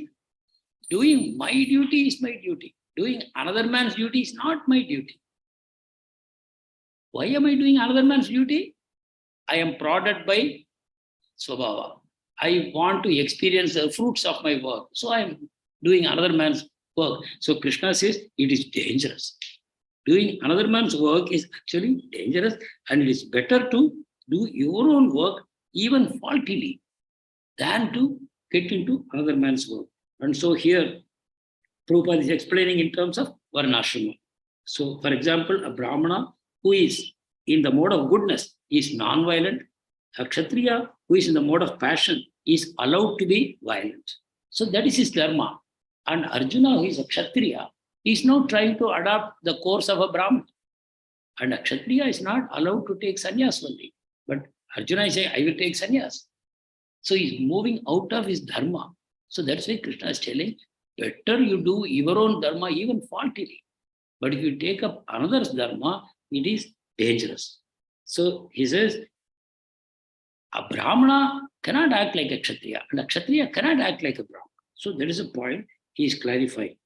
doing my duty is my duty. Doing another man's duty is not my duty. Why am I doing another man's duty? I am prodded by Swabhava. I want to experience the fruits of my work. So I am doing another man's work. So Krishna says it is dangerous. Doing another man's work is actually dangerous, and it is better to do your own work even faultily than to get into another man's work. And so here, Prabhupada is explaining in terms of Varnashrama. So, for example, a Brahmana who is in the mode of goodness is non-violent. A Kshatriya who is in the mode of passion is allowed to be violent. So that is his dharma. And Arjuna, who is a Kshatriya, is now trying to adopt the course of a Brahmana. And a Kshatriya is not allowed to take sannyas only. But Arjuna is saying, I will take sannyas. So he's moving out of his dharma. So that's why Krishna is telling, better you do your own dharma even faultily. But if you take up another's dharma, it is dangerous. So he says, a Brahmana cannot act like a Kshatriya, and a Kshatriya cannot act like a Brahmana. So there is a point he is clarifying.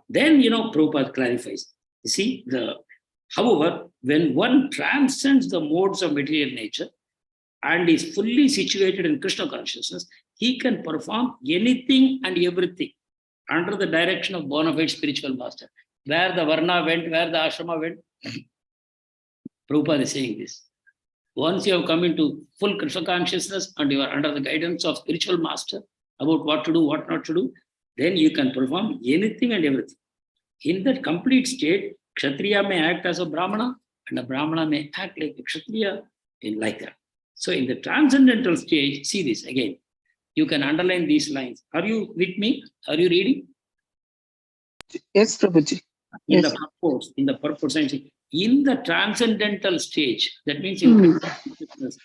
Then, Prabhupada clarifies. You see, however, when one transcends the modes of material nature and is fully situated in Krishna consciousness, he can perform anything and everything under the direction of bona fide spiritual master. Where the Varna went, where the Ashrama went, Prabhupada is saying this. Once you have come into full Krishna consciousness and you are under the guidance of spiritual master about what to do, what not to do, then you can perform anything and everything. In that complete state, Kshatriya may act as a Brahmana and a Brahmana may act like a Kshatriya, like that. So in the transcendental stage, see this again. You can underline these lines. Are you with me? Are you reading? Yes, Prabhuji. In Yes. the purpose, I'm saying, in the transcendental stage, that means in consciousness,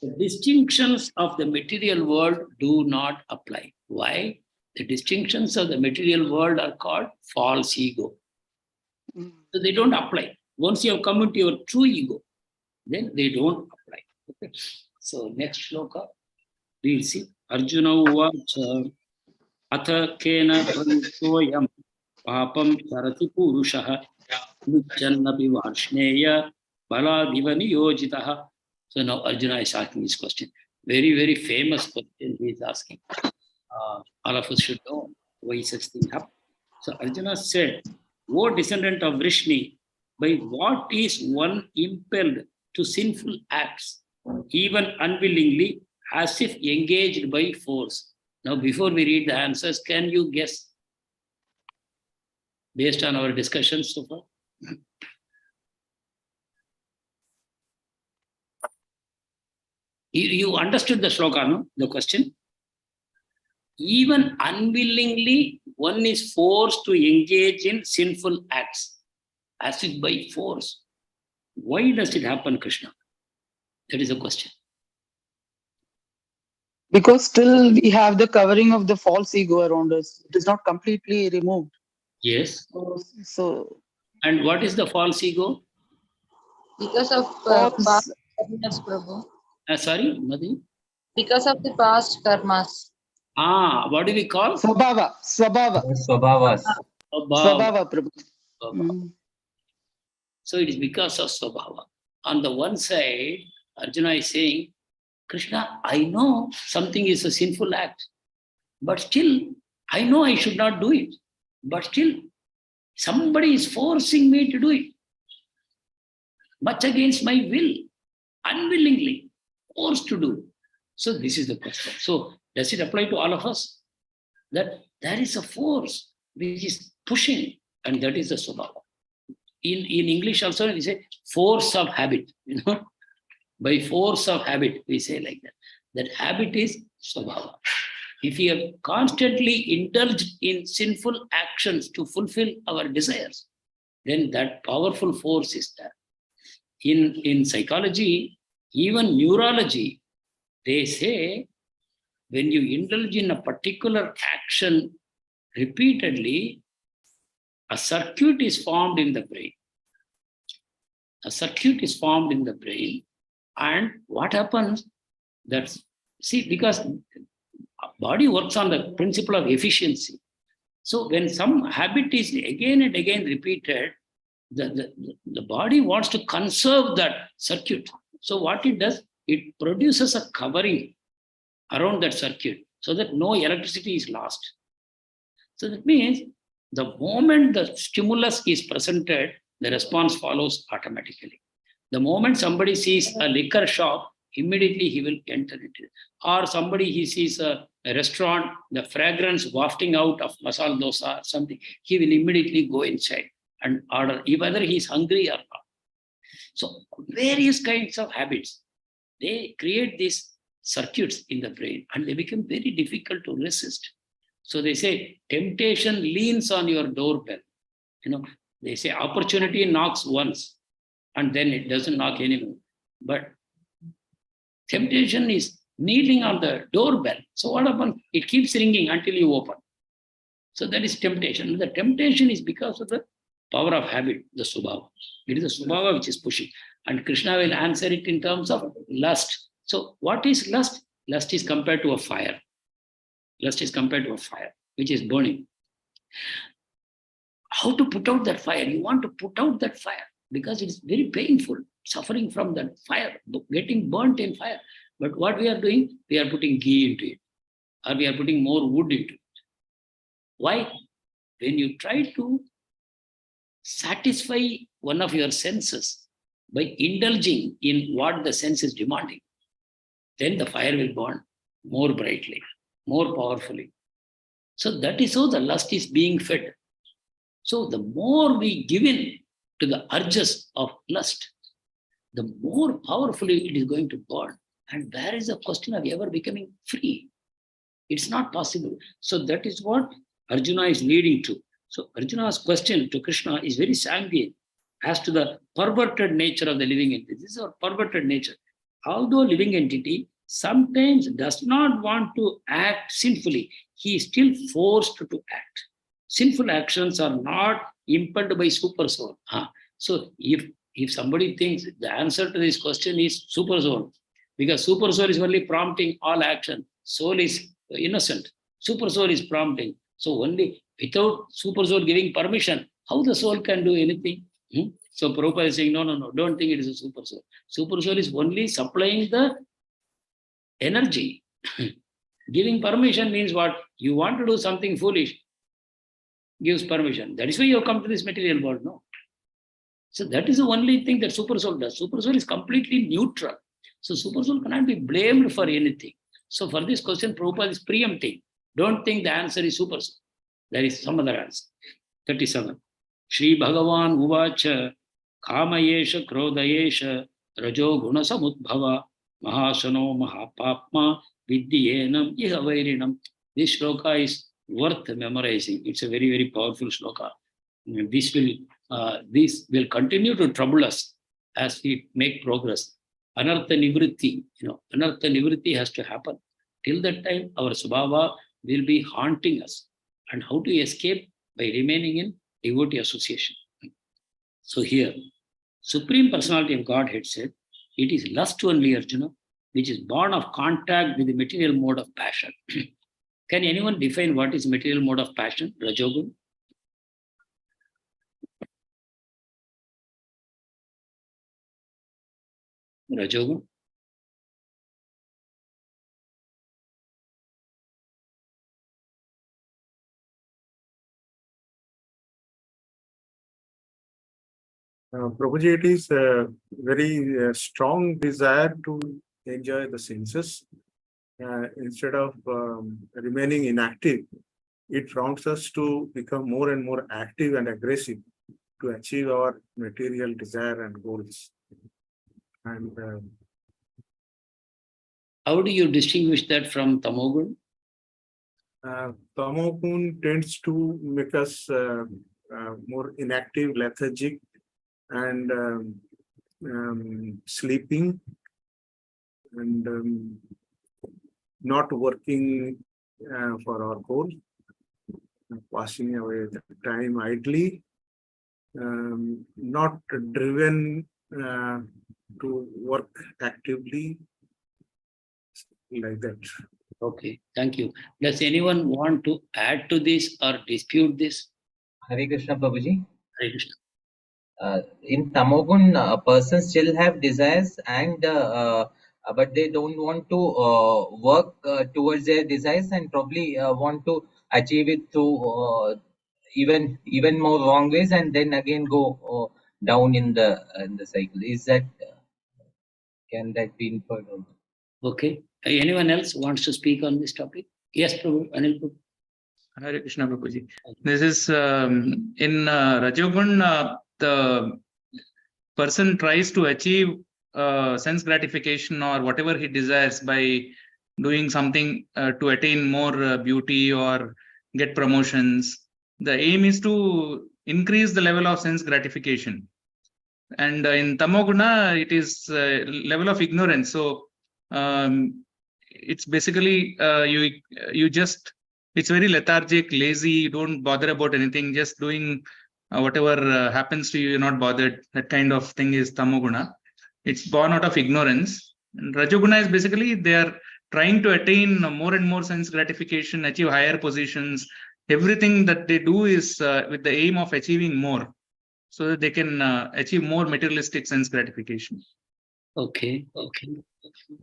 the distinctions of the material world do not apply. Why? The distinctions of the material world are called false ego. So they don't apply. Once you have come into your true ego, then they don't apply. Okay. So next shloka, we'll see. Arjuna uvacha atha kena bhavisoyam papam sarati purushaha Luchannapi Varshneya Baladiva Niyojitaha. So now Arjuna is asking this question. Very, very famous question he is asking. All of us should know why such thing happened. So Arjuna said, O descendant of Vrishni, by what is one impelled to sinful acts, even unwillingly, as if engaged by force? Now, before we read the answers, can you guess, based on our discussions so far? You understood the shloka, no? The question? Even unwillingly, one is forced to engage in sinful acts, as if by force. Why does it happen, Krishna? That is the question. Because still we have the covering of the false ego around us. It is not completely removed. Yes. So And what is the false ego? Because of False. past karmas, Prabhu. Sorry, Madhi? Because of the past karmas. What do we call? Swabhava. Swabhavas. Swabhava, Prabhu. So it is because of Swabhava. On the one side, Arjuna is saying, Krishna, I know something is a sinful act, but still, I know I should not do it. But still, somebody is forcing me to do it. Much against my will, unwillingly, forced to do. So this is the question. So does it apply to all of us? That there is a force which is pushing, and that is the Swabhava. In English also, we say force of habit, By force of habit, we say like that. That habit is Swabhava. If we have constantly indulged in sinful actions to fulfill our desires, then that powerful force is there. in psychology, even neurology, they say when you indulge in a particular action repeatedly, a circuit is formed in the brain. A circuit is formed in the brain. And what happens? That's, see, because body works on the principle of efficiency. So when some habit is again and again repeated, the body wants to conserve that circuit. So what it does, it produces a covering around that circuit so that no electricity is lost. So that means the moment the stimulus is presented, the response follows automatically. The moment somebody sees a liquor shop, immediately he will enter into it. Or somebody, he sees a restaurant, the fragrance wafting out of masala dosa or something, he will immediately go inside and order, whether he's hungry or not. So various kinds of habits, they create these circuits in the brain and they become very difficult to resist. So they say temptation leans on your doorbell. They say opportunity knocks once and then it doesn't knock anymore. But temptation is kneeling on the doorbell. So what happens? It keeps ringing until you open. So that is temptation. The temptation is because of the power of habit, the subhava. It is the subhava which is pushing. And Krishna will answer it in terms of lust. So what is lust? Lust is compared to a fire. Lust is compared to a fire, which is burning. How to put out that fire? You want to put out that fire because it is very painful, suffering from that fire, getting burnt in fire. But what we are doing, we are putting ghee into it, or we are putting more wood into it. Why? When you try to satisfy one of your senses by indulging in what the sense is demanding, then the fire will burn more brightly, more powerfully. So that is how the lust is being fed. So the more we give in to the urges of lust, the more powerfully it is going to burn. And where is the question of ever becoming free? It's not possible. So that is what Arjuna is leading to. So Arjuna's question to Krishna is very sanguine as to the perverted nature of the living entity. This is our perverted nature. Although living entity sometimes does not want to act sinfully, he is still forced to act. Sinful actions are not impelled by super soul. So if somebody thinks the answer to this question is super soul, because super soul is only prompting all action, soul is innocent, super soul is prompting. So only without super soul giving permission, how the soul can do anything? So Prabhupada is saying, no, don't think it is a super soul. Super soul is only supplying the energy. Giving permission means what? You want to do something foolish, gives permission. That is why you have come to this material world, no? So that is the only thing that super soul does. Super soul is completely neutral. So super soul cannot be blamed for anything. So for this question, Prabhupada is preempting. Don't think the answer is super soul. There is some other answer. 37. Shri Bhagavan Uvacha Kamayesha Krodayesha Rajo Guna Samudbhava Mahasano Mahapapma Vidyenam Ihavairinam. This shloka is worth memorizing. It's a very, very powerful shloka. This will continue to trouble us as we make progress. Anartha Nivritti, Anartha Nivritti has to happen. Till that time, our Subhava will be haunting us. And how to escape? By remaining in devotee association. So here, Supreme Personality of Godhead said, it is lust only, Arjuna, which is born of contact with the material mode of passion. Can anyone define what is material mode of passion? Rajogun? Rajogun? Prabhuji, it is a very strong desire to enjoy the senses. Instead of remaining inactive, it prompts us to become more and more active and aggressive to achieve our material desire and goals. And how do you distinguish that from Tamogun? Tamogun tends to make us more inactive, lethargic, and sleeping, and not working for our goal, passing away the time idly, not driven to work actively, like that. Okay, thank you. Does anyone want to add to this or dispute this? Hare Krishna Prabhuji. Hare Krishna. In Tamogun, a person still have desires but they don't want to work towards their desires and probably want to achieve it through even more wrong ways and then again go down in the cycle. Is that can that be inferred? Okay. Anyone else wants to speak on this topic? Yes, Prabhu. Anil Prabhu. Hare Krishna Prabhuji. This is in Rajogun, the person tries to achieve sense gratification or whatever he desires by doing something to attain more beauty or get promotions. The aim is to increase the level of sense gratification. And in Tamoguna, it is level of ignorance. So it's basically you just, it's very lethargic, lazy, you don't bother about anything, just doing whatever happens to you, you're not bothered. That kind of thing is Tamoguna. It's born out of ignorance. And Rajoguna is basically they are trying to attain more and more sense gratification, achieve higher positions. Everything that they do is with the aim of achieving more, so that they can achieve more materialistic sense gratification. Okay. Okay.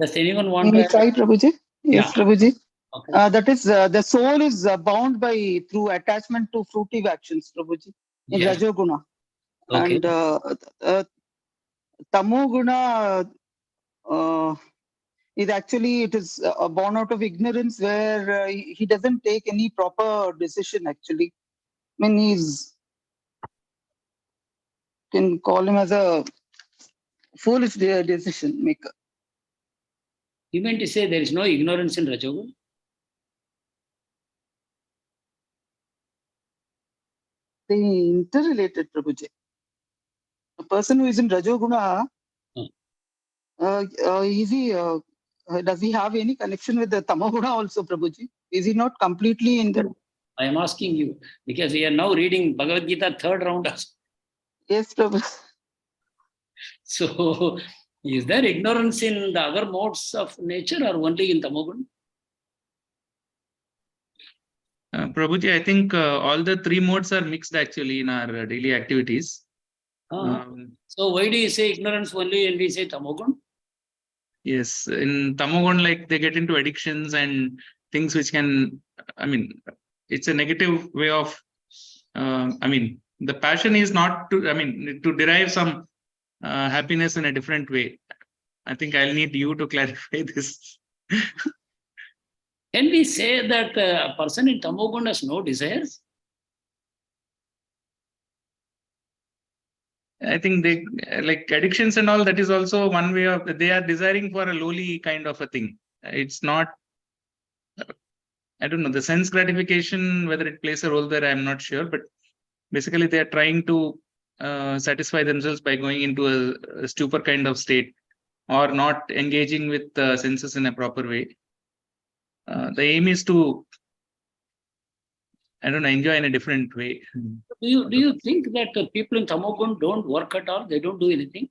Does anyone want Can we to? try, Prabhuji? Yes, Yeah. Prabhuji. Okay. That is, the soul is bound by through attachment to fruitive actions, Prabhuji, in Yes. Rajoguna. Okay. And Tamoguna is actually, it is born out of ignorance where he doesn't take any proper decision actually. I mean, he's, can call him as a foolish decision maker. You meant to say there is no ignorance in Rajogun? They interrelated, Prabhuji. A person who is in Rajoguna, is he, does he have any connection with the Tamoguna also, Prabhuji? Is he not completely in the... I am asking you because we are now reading Bhagavad Gita third round. Yes, Prabhuji. So, is there ignorance in the other modes of nature or only in Tamogun? Prabhuji, I think all the three modes are mixed actually in our daily activities. So why do you say ignorance only and we say Tamogun? Yes, in Tamogun, like they get into addictions and things which can, I mean, it's a negative way of, I mean, the passion is not to, I mean, to derive some happiness in a different way. I think I'll need you to clarify this. Can we say that a person in Tamogun has no desires? I think they like addictions and all, that is also one way of, they are desiring for a lowly kind of a thing. It's not, I don't know, the sense gratification, whether it plays a role there, I'm not sure, but basically they are trying to satisfy themselves by going into a stupor kind of state or not engaging with the senses in a proper way. The aim is to, I don't know, enjoy in a different way. Do you think that people in Tamogun don't work at all? They don't do anything?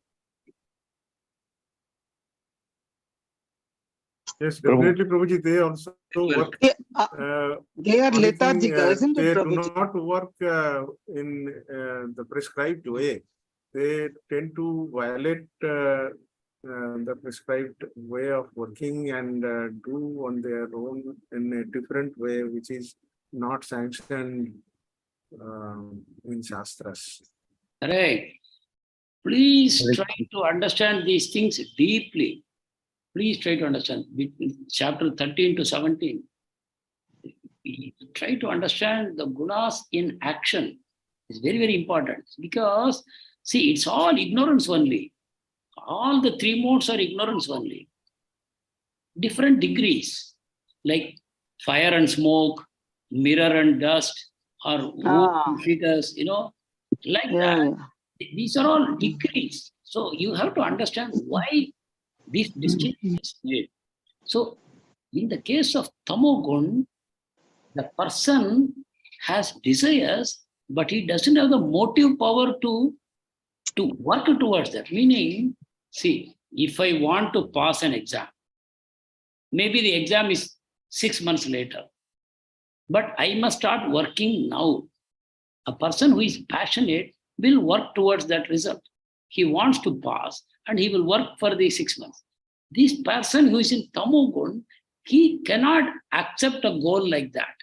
Yes, definitely, Prabhuji, they also work. They are only thing, lethargic, isn't they it, do Prabhuji? not work in the prescribed way. They tend to violate the prescribed way of working and do on their own in a different way, which is not sanctioned in Shastras. Correct. Please try to understand these things deeply. Please try to understand. Between chapter 13 to 17, try to understand the gunas in action. It's very, very important because, see, it's all ignorance only. All the three modes are ignorance only. Different degrees, like fire and smoke, mirror and dust, or wood and fetus, like that. These are all degrees. So you have to understand why this distinction is made. So in the case of tamogun, the person has desires, but he doesn't have the motive power to work towards that. Meaning, see, if I want to pass an exam, maybe the exam is 6 months later, but I must start working now. A person who is passionate will work towards that result. He wants to pass and he will work for the 6 months. This person who is in tamogun, he cannot accept a goal like that,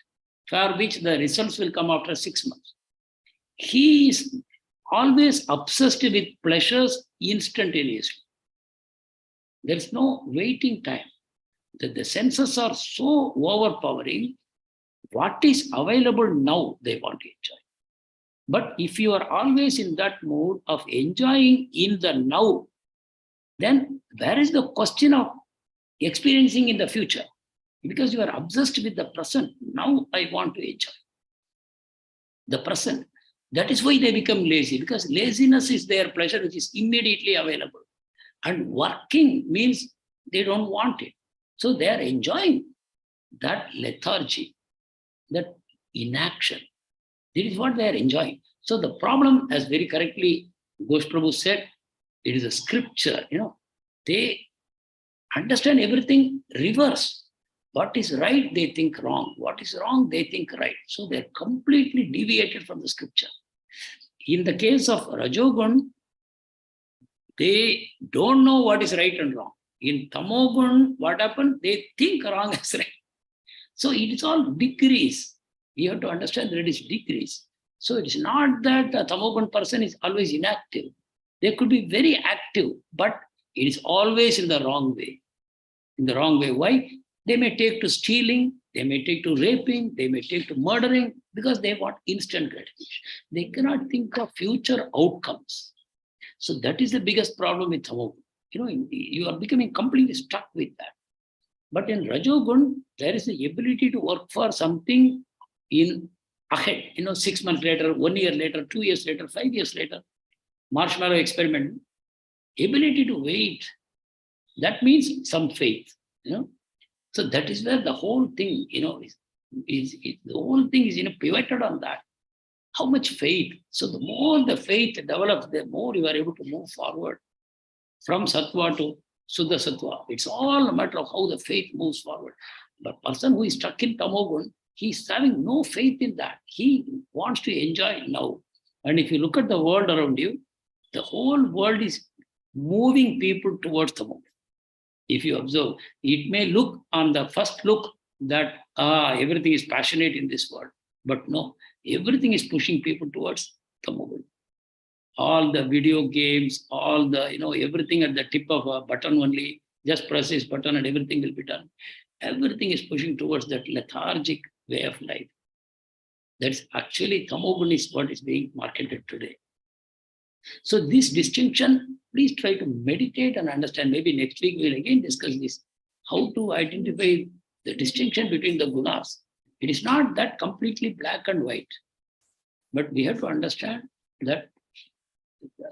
for which the results will come after 6 months. He is always obsessed with pleasures instantaneously. There's no waiting time. The senses are so overpowering. What is available now, they want to enjoy. But if you are always in that mode of enjoying in the now, then where is the question of experiencing in the future? Because you are obsessed with the present. Now I want to enjoy the present. That is why they become lazy, because laziness is their pleasure, which is immediately available. And working means they don't want it. So they are enjoying that lethargy, that inaction. This is what they are enjoying. So the problem, as very correctly Ghosh Prabhu said, it is a scripture. They understand everything reverse. What is right, they think wrong. What is wrong, they think right. So they're completely deviated from the scripture. In the case of Rajogun, they don't know what is right and wrong. In Tamogun, what happened? They think wrong is right. So it is all degrees. You have to understand that it is degrees. So it is not that a tamogun person is always inactive. They could be very active, but it is always in the wrong way. In the wrong way. Why? They may take to stealing, they may take to raping, they may take to murdering, because they want instant gratification. They cannot think of future outcomes. So that is the biggest problem with tamogun. You are becoming completely stuck with that. But in Rajogun, there is the ability to work for something in ahead, 6 months later, 1 year later, 2 years later, 5 years later, marshmallow experiment, ability to wait. That means some faith, So that is where the whole thing, the whole thing is, pivoted on that. How much faith? So the more the faith develops, the more you are able to move forward from sattva to Suddha Sattva. It's all a matter of how the faith moves forward. But person who is stuck in tamogun, he's having no faith in that. He wants to enjoy now. And if you look at the world around you, the whole world is moving people towards tamogun. If you observe, it may look on the first look that everything is passionate in this world. But no, everything is pushing people towards tamogun. All the video games, all the, everything at the tip of a button only, just press this button and everything will be done. Everything is pushing towards that lethargic way of life. That's actually tamogun is what is being marketed today. So this distinction, please try to meditate and understand. Maybe next week we'll again discuss this. How to identify the distinction between the gunas. It is not that completely black and white. But we have to understand that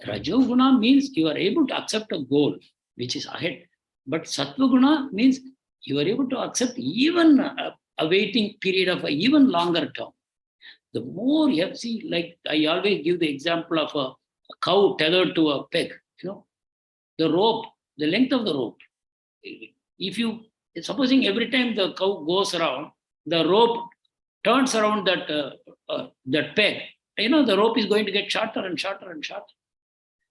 Rajoguna means you are able to accept a goal which is ahead. But Sattvaguna means you are able to accept even a waiting period of an even longer term. The more you have, see, like I always give the example of a cow tethered to a peg, the rope, the length of the rope. If you, supposing every time the cow goes around, the rope turns around that peg, the rope is going to get shorter and shorter and shorter.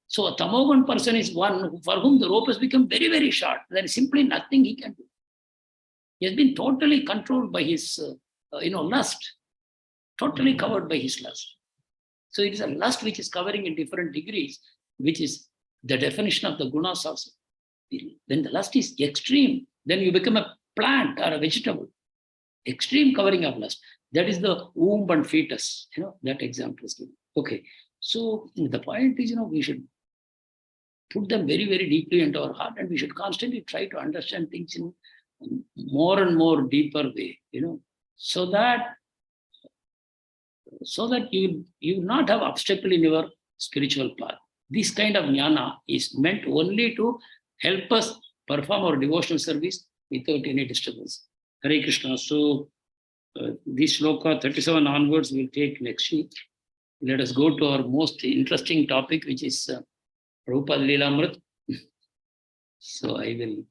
So a tamogun person is one for whom the rope has become very, very short. There is simply nothing he can do. He has been totally controlled by his, lust, totally covered by his lust. So it is a lust which is covering in different degrees, which is the definition of the gunas also. When the lust is extreme, then you become a plant or a vegetable. Extreme covering of lust. That is the womb and fetus, that example is given. Okay. So the point is, we should put them very, very deeply into our heart, and we should constantly try to understand things in more and more deeper way, so that you not have obstacle in your spiritual path. This kind of jnana is meant only to help us perform our devotional service without any disturbance. Hare Krishna. So this shloka 37 onwards we'll take next week. Let us go to our most interesting topic, which is Prabhupada Leelamrit. So I will